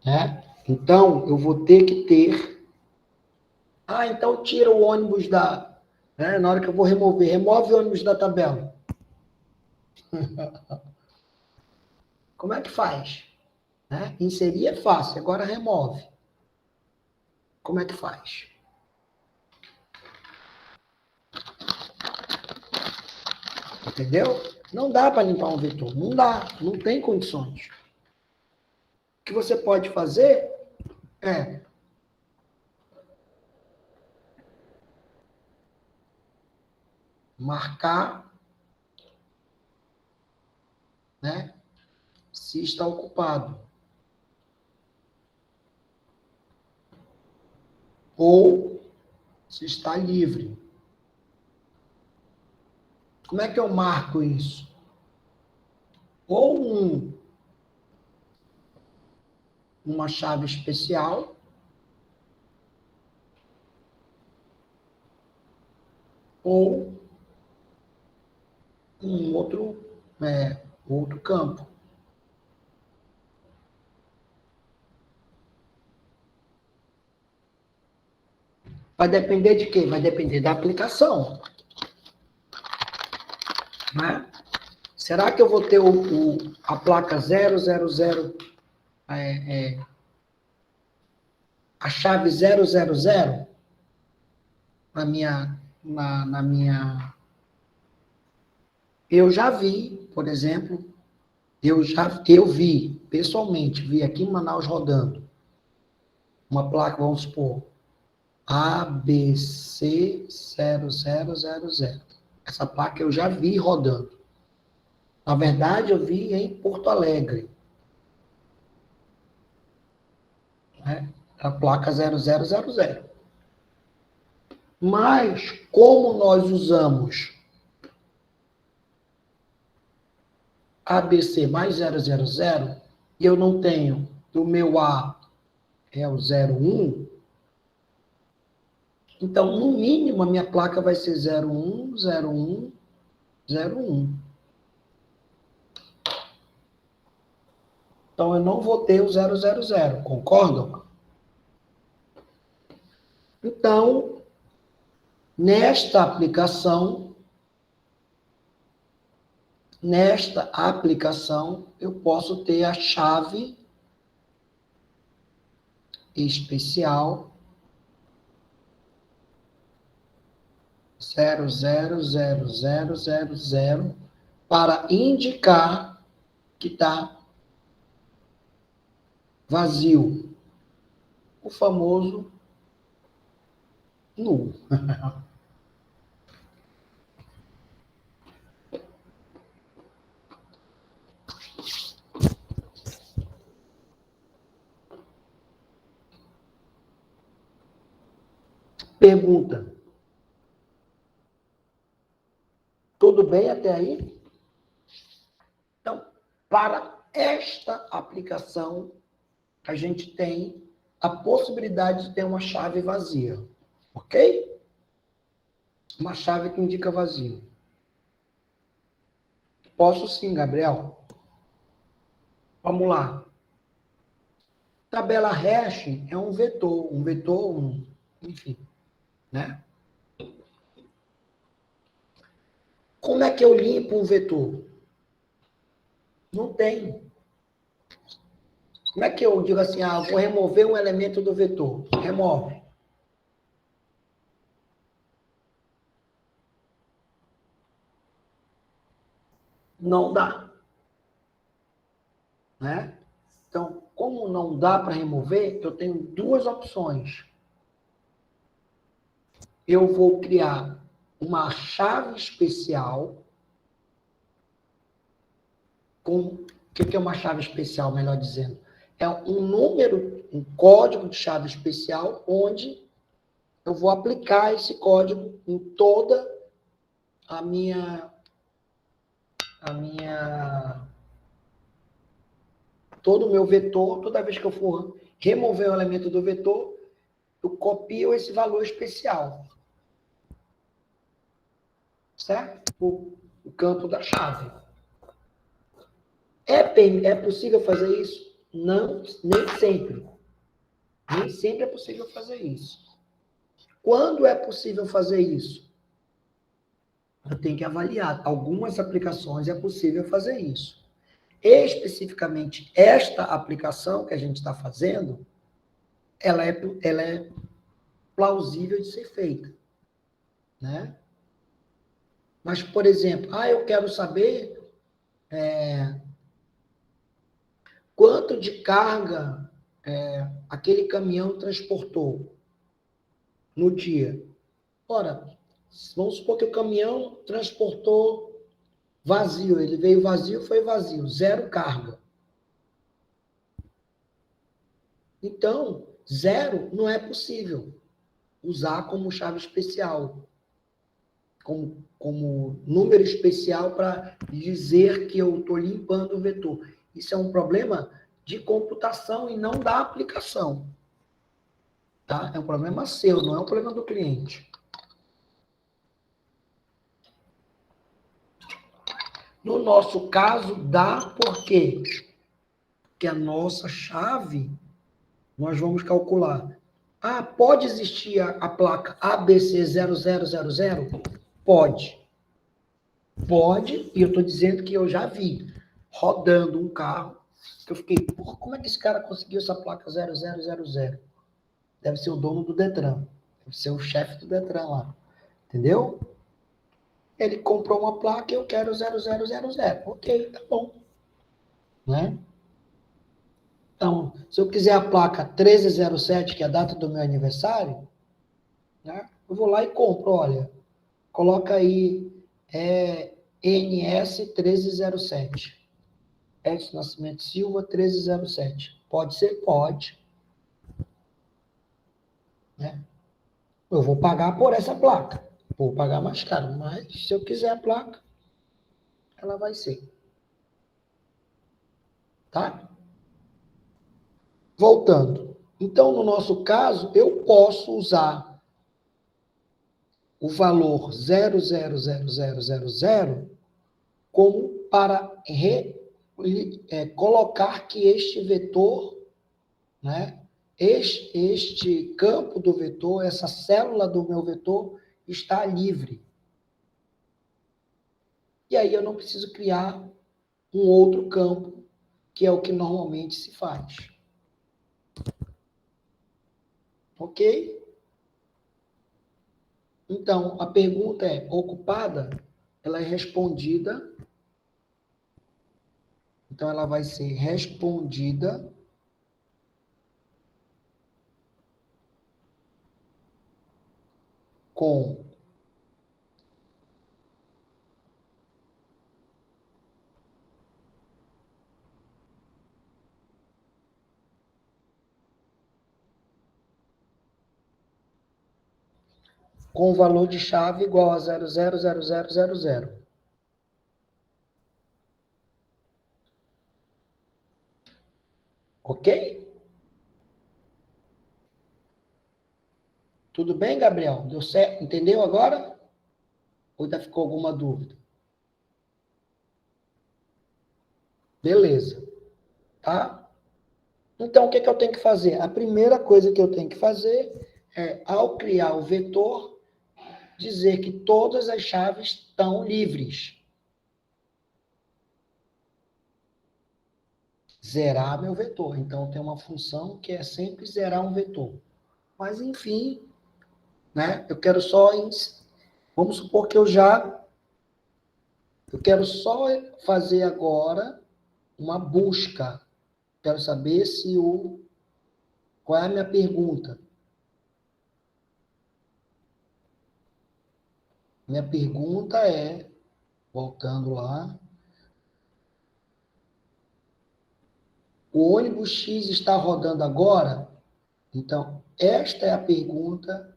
Speaker 1: Né? Então, eu vou ter que ter... Ah, então tira o ônibus da... Né? Na hora que eu vou remover, remove o ônibus da tabela. Como é que faz? Né? Inserir é fácil, agora remove. Como é que faz? Entendeu? Não dá para limpar um vetor. Não dá, não tem condições. O que você pode fazer é marcar, né, se está ocupado. Ou se está livre. Como é que eu marco isso? Ou uma chave especial, ou um outro campo. Vai depender de quê? Vai depender da aplicação. né? Será que eu vou ter a placa 000, a chave 000 na minha... Eu já vi, por exemplo, eu vi, pessoalmente, vi aqui em Manaus rodando uma placa, vamos supor, ABC0000. Essa placa eu já vi rodando. Na verdade, eu vi em Porto Alegre. Né? A placa 0000. Mas, como nós usamos ABC mais 000, e eu não tenho, o meu A é o 01, então, no mínimo, a minha placa vai ser 01, 01, 01. Então, eu não vou ter o 000, concordam? Então, nesta aplicação, eu posso ter a chave especial 000000 para indicar que está vazio. O famoso nulo. Pergunta. Tudo bem até aí? Então, para esta aplicação, a gente tem a possibilidade de ter uma chave vazia. Ok? Uma chave que indica vazio. Posso sim, Gabriel. Vamos lá. Tabela hash é um vetor, enfim, né? Como é que eu limpo um vetor? Não tem. Como é que eu digo assim, vou remover um elemento do vetor? Remove. Não dá. Né? Então, como não dá para remover, eu tenho duas opções. Eu vou criar uma chave especial o que é uma chave especial, melhor dizendo? É um número, um código de chave especial, onde eu vou aplicar esse código em toda todo o meu vetor. Toda vez que eu for remover um elemento do vetor, eu copio esse valor especial. Certo? O campo da chave. É possível fazer isso? Não, nem sempre. Nem sempre é possível fazer isso. Quando é possível fazer isso? Eu tenho que avaliar. Algumas aplicações é possível fazer isso. Especificamente, esta aplicação que a gente está fazendo, ela é plausível de ser feita. Né? Mas, por exemplo, eu quero saber quanto de carga aquele caminhão transportou no dia. Ora, vamos supor que o caminhão transportou vazio. Ele veio vazio, foi vazio. 0 carga. Então, 0 não é possível usar como chave especial. Como número especial para dizer que eu estou limpando o vetor. Isso é um problema de computação e não da aplicação. Tá? É um problema seu, não é um problema do cliente. No nosso caso, dá por quê? Porque a nossa chave, nós vamos calcular. Pode existir a placa ABC0000? Pode. Pode, e eu estou dizendo que eu já vi rodando um carro, que eu fiquei, porra, como é que esse cara conseguiu essa placa 0000? Deve ser o dono do Detran, deve ser o chefe do Detran lá, entendeu? Ele comprou uma placa e eu quero 0000. Ok, tá bom. Né? Então, se eu quiser a placa 1307, que é a data do meu aniversário, né, eu vou lá e compro, olha, coloca aí NS 1307. Edson Nascimento Silva 1307. Pode ser? Pode. Né? Eu vou pagar por essa placa. Vou pagar mais caro, mas se eu quiser a placa, ela vai ser. Tá? Voltando. Então, no nosso caso, eu posso usar o valor 000000 como para colocar que este vetor, né, este campo do vetor, essa célula do meu vetor está livre. E aí eu não preciso criar um outro campo, que é o que normalmente se faz. Ok? Então, a pergunta é ocupada, ela é respondida. Então, ela vai ser respondida com o valor de chave igual a 000000. Ok? Tudo bem, Gabriel? Deu certo? Entendeu agora? Ou ainda ficou alguma dúvida? Beleza. Tá? Então, o que eu tenho que fazer? A primeira coisa que eu tenho que fazer é, ao criar o vetor, dizer que todas as chaves estão livres. Zerar meu vetor. Então, tem uma função que é sempre zerar um vetor. Mas, enfim, né? Eu quero só... Vamos supor que eu quero só fazer agora uma busca. Quero saber se qual é a minha pergunta. Minha pergunta é, voltando lá, o ônibus X está rodando agora? Então, esta é a pergunta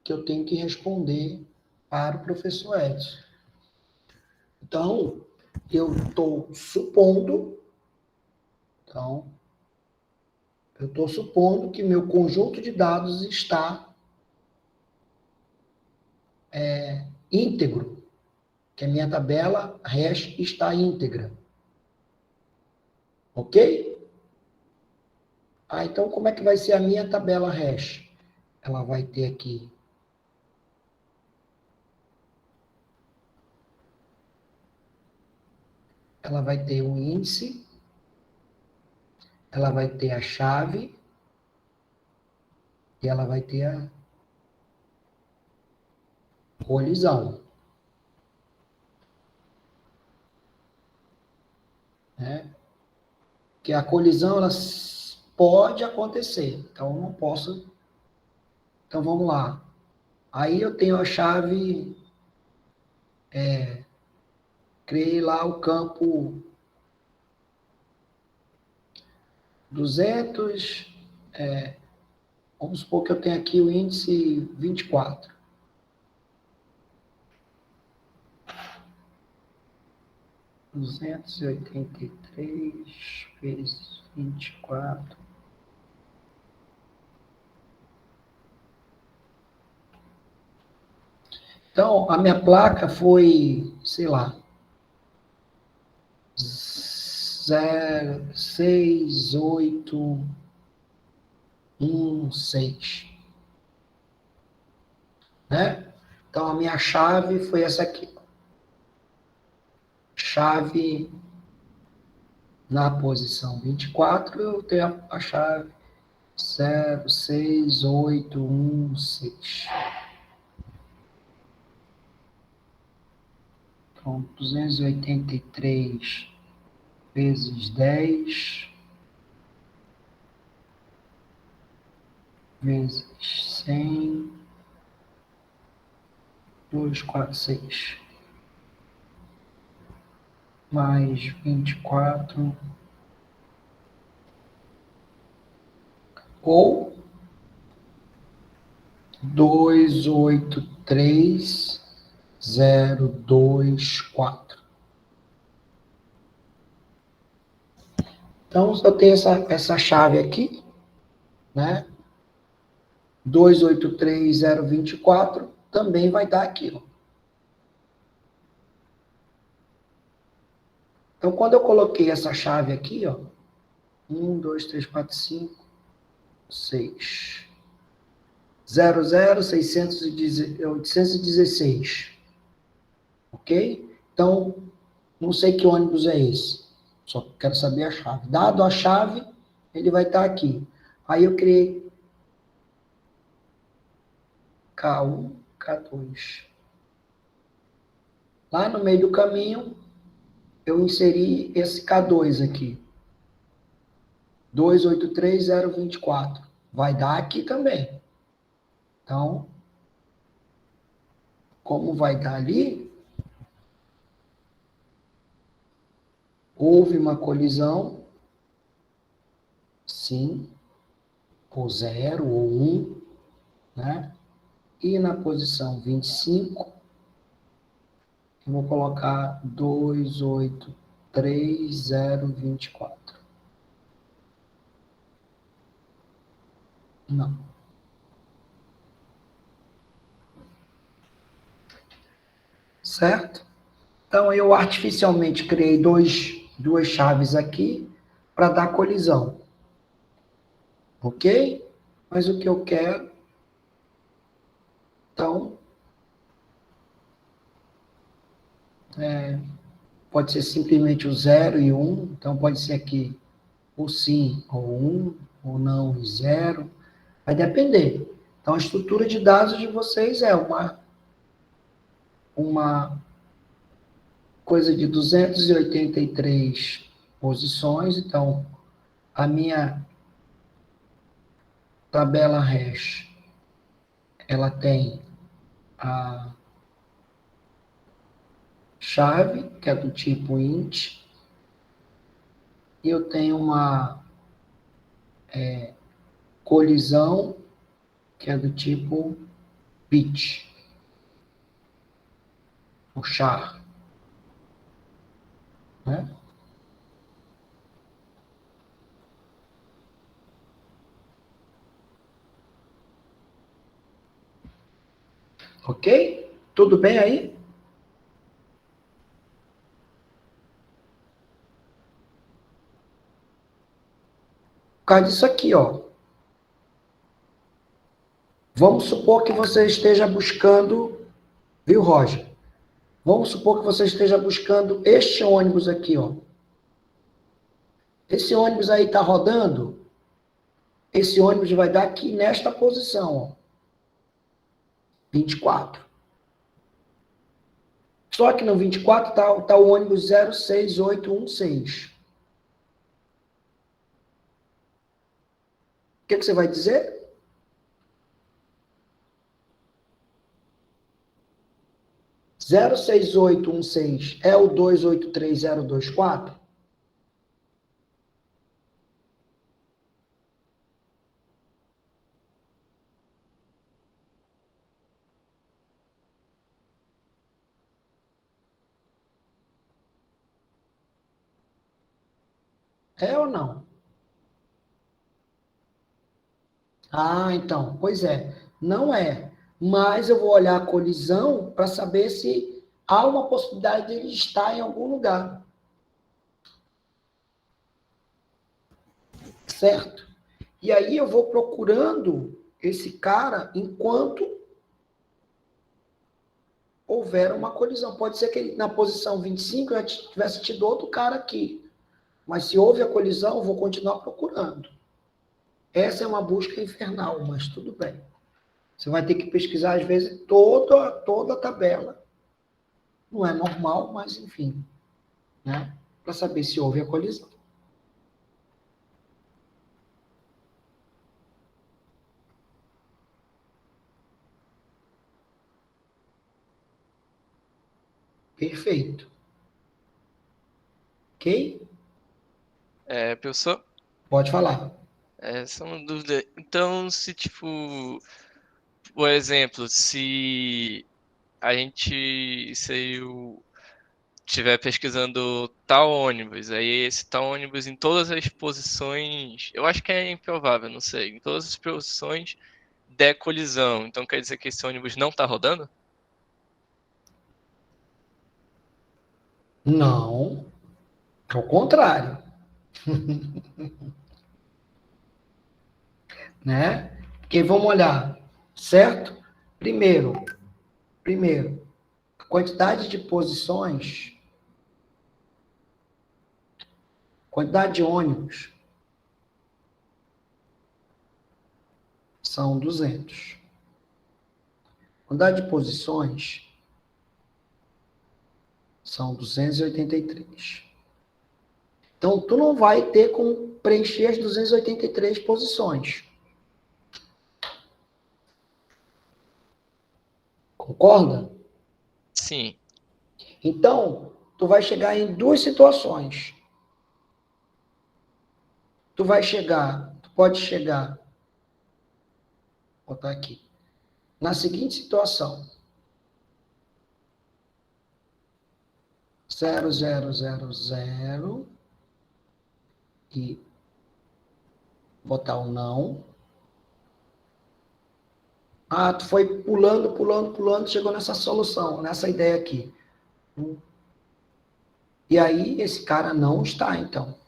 Speaker 1: que eu tenho que responder para o professor Edson. Então, eu estou supondo, que meu conjunto de dados está íntegro, que a minha tabela hash está íntegra. Ok? Então como é que vai ser a minha tabela hash? Ela vai ter aqui ela vai ter um índice, ela vai ter a chave e ela vai ter a colisão. Né? Que a colisão ela pode acontecer. Então, eu não posso... Então, vamos lá. Aí eu tenho a chave... criei lá o campo 200... vamos supor que eu tenho aqui o índice 24. 283 vezes 24. Então, a minha placa foi, sei lá, 06816. Né? Então, a minha chave foi essa aqui. chave na posição 24, eu tenho a chave 06816. Então, 283 vezes 10 vezes 100, 246, mais 24, ou 283024. Então, eu tenho essa chave aqui, né? 283024 também vai dar aqui, ó. Então, quando eu coloquei essa chave aqui, ó, 1, 2, 3, 4, 5, 6, 816, ok? Então, não sei que ônibus é esse, só quero saber a chave. Dado a chave, ele vai estar aqui. Aí eu criei K1, K2. Lá no meio do caminho, eu inseri esse K2 aqui. 283024. Vai dar aqui também. Então, como vai dar ali, houve uma colisão, sim, ou 0 ou 1, né? E na posição 25, eu vou colocar 283024. Não. Certo? Então, eu artificialmente criei duas chaves aqui para dar colisão. Ok? Mas o que eu quero, então, pode ser simplesmente o 0 e 1. Então, pode ser aqui o sim ou 1, ou não e 0. Vai depender. Então, a estrutura de dados de vocês é uma coisa de 283 posições. Então, a minha tabela hash, ela tem a chave, que é do tipo int, e eu tenho uma colisão, que é do tipo bit, o char, né? Ok? Tudo bem aí? Por causa disso aqui, ó. Vamos supor que você esteja buscando, viu, Roger? Vamos supor que você esteja buscando este ônibus aqui, ó. Esse ônibus aí está rodando, esse ônibus vai dar aqui nesta posição, ó. 24. Só que no 24 tá o ônibus 06816. O que você vai dizer? O 06816 é o 283024? É ou não? Ah, então, pois é. Não é. Mas eu vou olhar a colisão para saber se há uma possibilidade de ele estar em algum lugar. Certo? E aí eu vou procurando esse cara enquanto houver uma colisão. Pode ser que ele, na posição 25 já tivesse tido outro cara aqui. Mas se houve a colisão, eu vou continuar procurando. Essa é uma busca infernal, mas tudo bem. Você vai ter que pesquisar, às vezes, toda a tabela. Não é normal, mas enfim. Né? Para saber se houve a colisão. Perfeito. Ok?
Speaker 2: Professor,
Speaker 1: Pode falar.
Speaker 2: essa é uma dúvida. Então, se tipo, por exemplo, se a gente, se eu estiver pesquisando tal ônibus, aí esse tal ônibus em todas as posições, eu acho que é improvável, não sei, em todas as posições der colisão, então quer dizer que esse ônibus não está rodando?
Speaker 1: Não. Ao contrário. Né? Porque vamos olhar, certo? Primeiro, a quantidade de posições, quantidade de ônibus são 200. Quantidade de posições são 283. Então, tu não vai ter como preencher as 283 posições. Concorda?
Speaker 2: Sim.
Speaker 1: Então, tu vai chegar em duas situações. Tu pode chegar, vou botar aqui, na seguinte situação. 0000 e botar o não. Ah, tu foi pulando, chegou nessa solução, nessa ideia aqui. E aí, esse cara não está, então.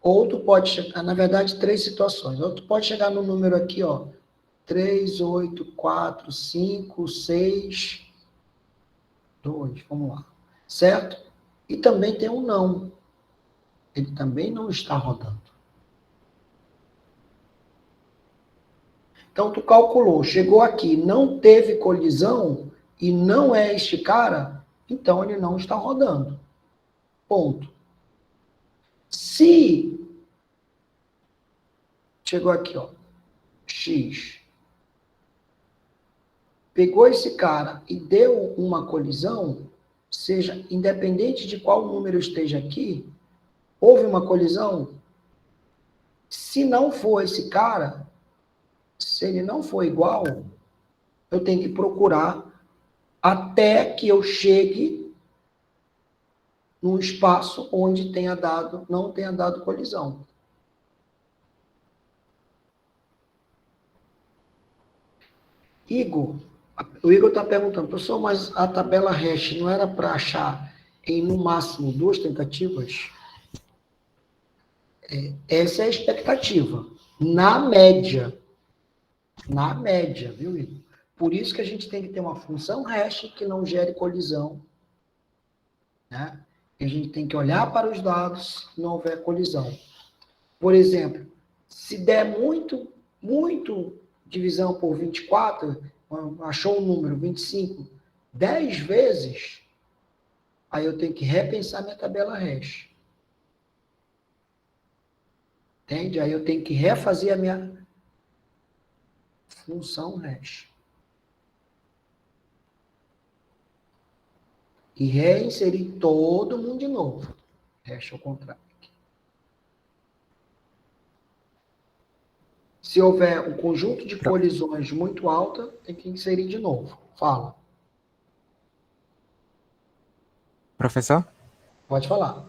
Speaker 1: Ou tu pode chegar, na verdade, três situações. Ou tu pode chegar no número aqui, ó, 3, 8, 4, 5, 6, 2, vamos lá. Certo? E também tem um não. Ele também não está rodando. Então, tu calculou, chegou aqui, não teve colisão e não é este cara, então ele não está rodando. Ponto. Se chegou aqui, ó, X, pegou esse cara e deu uma colisão, seja independente de qual número esteja aqui, houve uma colisão. Se não for esse cara, se ele não for igual, eu tenho que procurar até que eu chegue num espaço onde não tenha dado colisão. Igor, o Igor está perguntando, professor, mas a tabela hash não era para achar em no máximo duas tentativas? Essa é a expectativa. Na média, viu, Igor? Por isso que a gente tem que ter uma função hash que não gere colisão, né? A gente tem que olhar para os dados se não houver colisão. Por exemplo, se der muito divisão por 24, achou um número 25, 10 vezes, aí eu tenho que repensar minha tabela hash. Entende? Aí eu tenho que refazer a minha função hash. E reinserir todo mundo de novo. Hash ao contrário. Se houver um conjunto de colisões muito alta, tem que inserir de novo. Fala.
Speaker 4: Professor?
Speaker 1: Pode falar.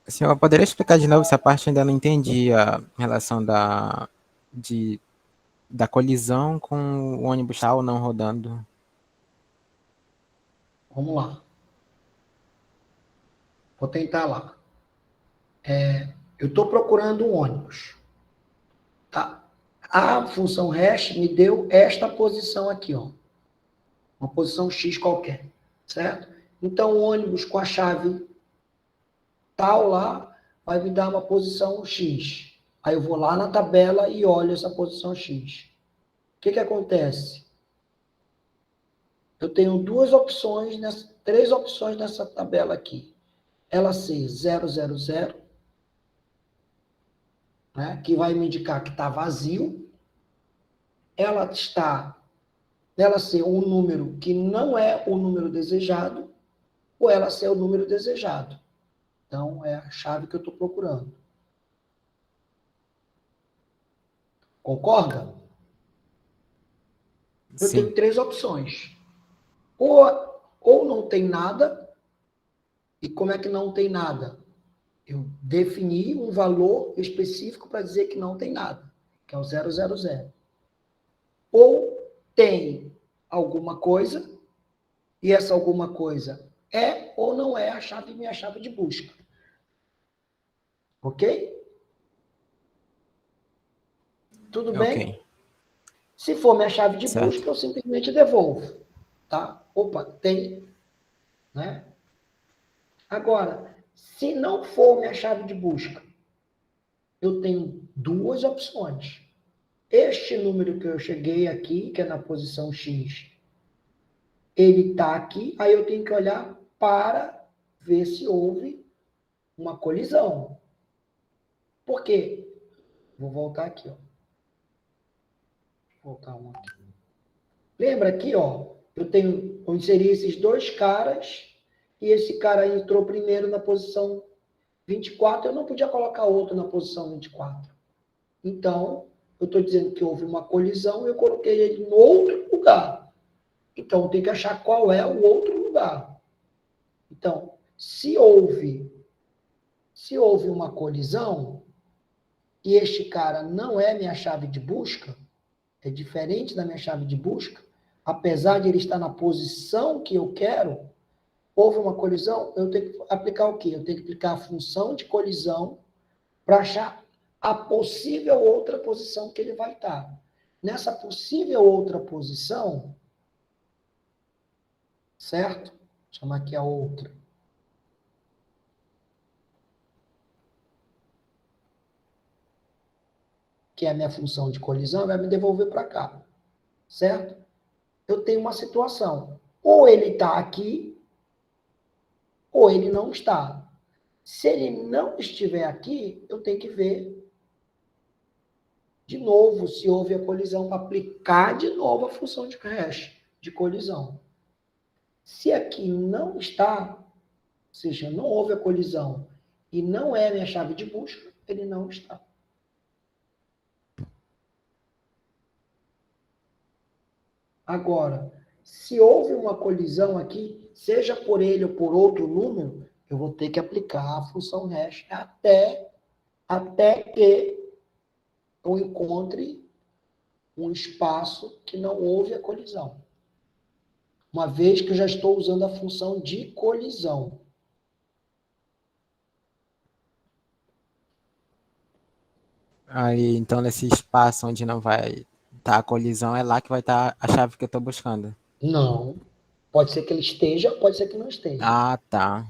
Speaker 4: O senhor poderia explicar de novo essa parte? Ainda não entendi a relação da colisão com o ônibus tal ou não rodando.
Speaker 1: Vamos lá. Vou tentar lá. Eu estou procurando um ônibus. Tá? A função hash me deu esta posição aqui, ó. Uma posição X qualquer, certo? Então, o ônibus com a chave tal lá vai me dar uma posição X. Aí eu vou lá na tabela e olho essa posição X. O que acontece? Eu tenho três opções nessa tabela aqui. Ela ser 000, né, que vai me indicar que está vazio. Ela ser um número que não é o número desejado, ou ela ser o número desejado. Então, é a chave que eu estou procurando. Concorda? Eu
Speaker 4: Sim.
Speaker 1: tenho três opções. Ou não tem nada. E como é que não tem nada? Eu defini um valor específico para dizer que não tem nada, que é o 000. Ou tem alguma coisa, e essa alguma coisa é ou não é minha chave de busca. Ok? Tudo bem?
Speaker 4: Ok.
Speaker 1: Se for minha chave de
Speaker 4: Certo.
Speaker 1: busca, eu simplesmente devolvo. Tá? Opa, tem. Né? Agora, se não for minha chave de busca, eu tenho duas opções. Este número que eu cheguei aqui, que é na posição X, ele está aqui, aí eu tenho que olhar para ver se houve uma colisão. Por quê? Vou voltar aqui, ó. Vou voltar um aqui. Lembra aqui, ó, eu inseri esses dois caras e esse cara entrou primeiro na posição 24, eu não podia colocar outro na posição 24. Então, eu estou dizendo que houve uma colisão e eu coloquei ele em outro lugar. Então, tem que achar qual é o outro lugar. Então, se houve uma colisão e este cara não é minha chave de busca, é diferente da minha chave de busca, apesar de ele estar na posição que eu quero, houve uma colisão, eu tenho que aplicar o quê? Eu tenho que aplicar a função de colisão para achar a possível outra posição que ele vai estar. Nessa possível outra posição, certo? Vou chamar aqui a outra. Que é a minha função de colisão, vai me devolver para cá. Certo? Eu tenho uma situação. Ou ele está aqui, ou ele não está. Se ele não estiver aqui, eu tenho que ver de novo se houve a colisão, para aplicar de novo a função de hash, de colisão. Se aqui não está, ou seja, não houve a colisão e não é minha chave de busca, ele não está. Agora, se houve uma colisão aqui, seja por ele ou por outro número, eu vou ter que aplicar a função hash até que eu encontre um espaço que não houve a colisão. Uma vez que eu já estou usando a função de colisão.
Speaker 4: Aí, então, nesse espaço onde não vai estar a colisão, é lá que vai estar a chave que eu estou buscando.
Speaker 1: Não. Pode ser que ele esteja, pode ser que não esteja.
Speaker 4: Ah, tá.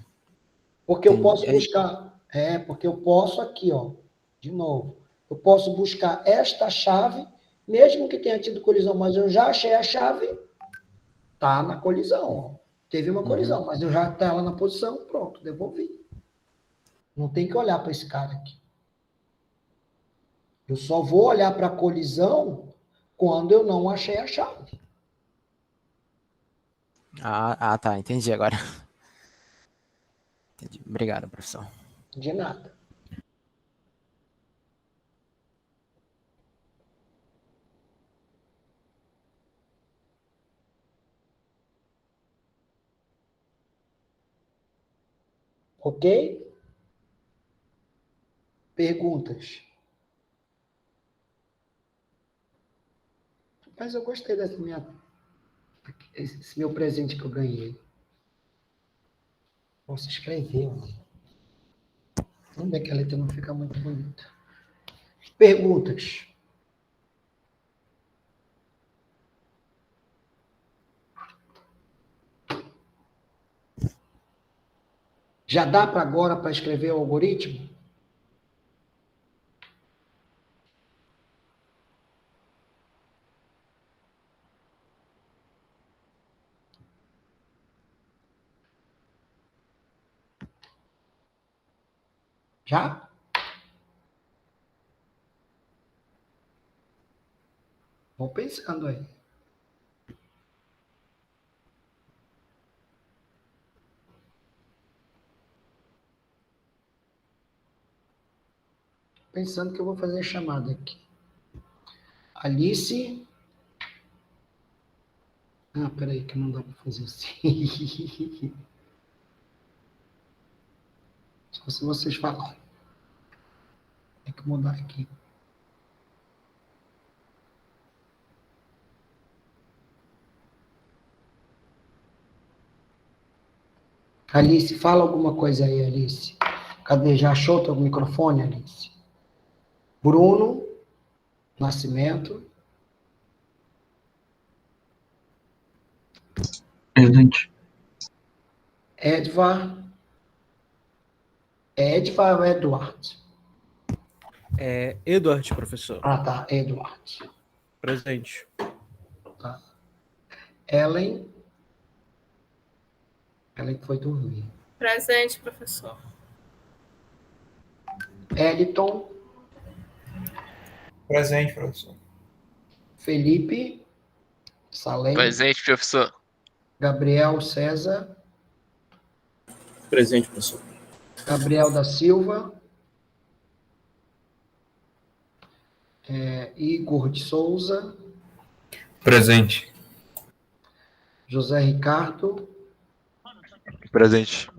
Speaker 1: Porque eu
Speaker 4: Entendi.
Speaker 1: posso buscar. Porque eu posso aqui, ó. De novo. Eu posso buscar esta chave, mesmo que tenha tido colisão, mas eu já achei a chave, tá na colisão. Ó. Teve uma colisão, mas eu já tá ela na posição, pronto, devolvi. Não tem que olhar para esse cara aqui. Eu só vou olhar para a colisão quando eu não achei a chave.
Speaker 4: Tá. Entendi agora. Entendi. Obrigado, professor.
Speaker 1: De nada. Ok? Perguntas? Mas eu gostei esse meu presente que eu ganhei. Posso escrever, mano. Vamos ver que a letra não fica muito bonita. Perguntas? Já dá para agora para escrever o algoritmo? Já? Vou pensando aí. Pensando que eu vou fazer a chamada aqui. Alice. Ah, peraí, que não dá para fazer assim. Só se vocês falarem. Tem que mudar aqui. Alice, fala alguma coisa aí, Alice. Cadê? Já achou teu microfone, Alice? Bruno Nascimento.
Speaker 5: Presente.
Speaker 1: Edvar. É Edvar ou Eduardo?
Speaker 6: É Eduardo, professor.
Speaker 1: Ah, tá. Eduardo.
Speaker 6: Presente.
Speaker 1: Tá. Ellen. Ellen foi dormir.
Speaker 7: Presente, professor.
Speaker 1: Eliton.
Speaker 5: Presente, professor.
Speaker 1: Felipe. Salem.
Speaker 2: Presente, professor.
Speaker 1: Gabriel César.
Speaker 5: Presente, professor.
Speaker 1: Gabriel da Silva. Igor de Souza.
Speaker 5: Presente.
Speaker 1: José Ricardo.
Speaker 8: Presente.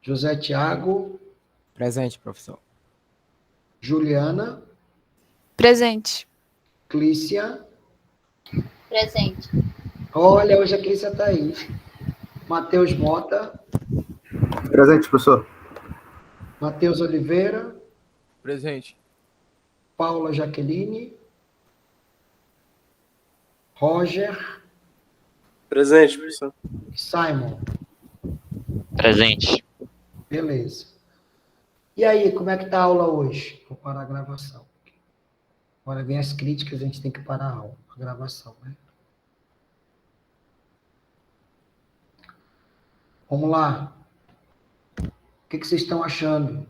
Speaker 1: José Tiago.
Speaker 4: Presente, professor.
Speaker 1: Juliana.
Speaker 9: Presente.
Speaker 1: Clícia.
Speaker 9: Presente.
Speaker 1: Olha, hoje a Clícia está aí. Matheus Mota.
Speaker 5: Presente, professor.
Speaker 1: Matheus Oliveira.
Speaker 6: Presente.
Speaker 1: Paula Jaqueline. Roger.
Speaker 5: Presente, professor.
Speaker 1: Simon.
Speaker 2: Presente.
Speaker 1: Beleza. E aí, como é que tá a aula hoje? Vou parar a gravação. Agora vem as críticas, a gente tem que parar a aula, a gravação, né? Vamos lá. O que vocês estão achando?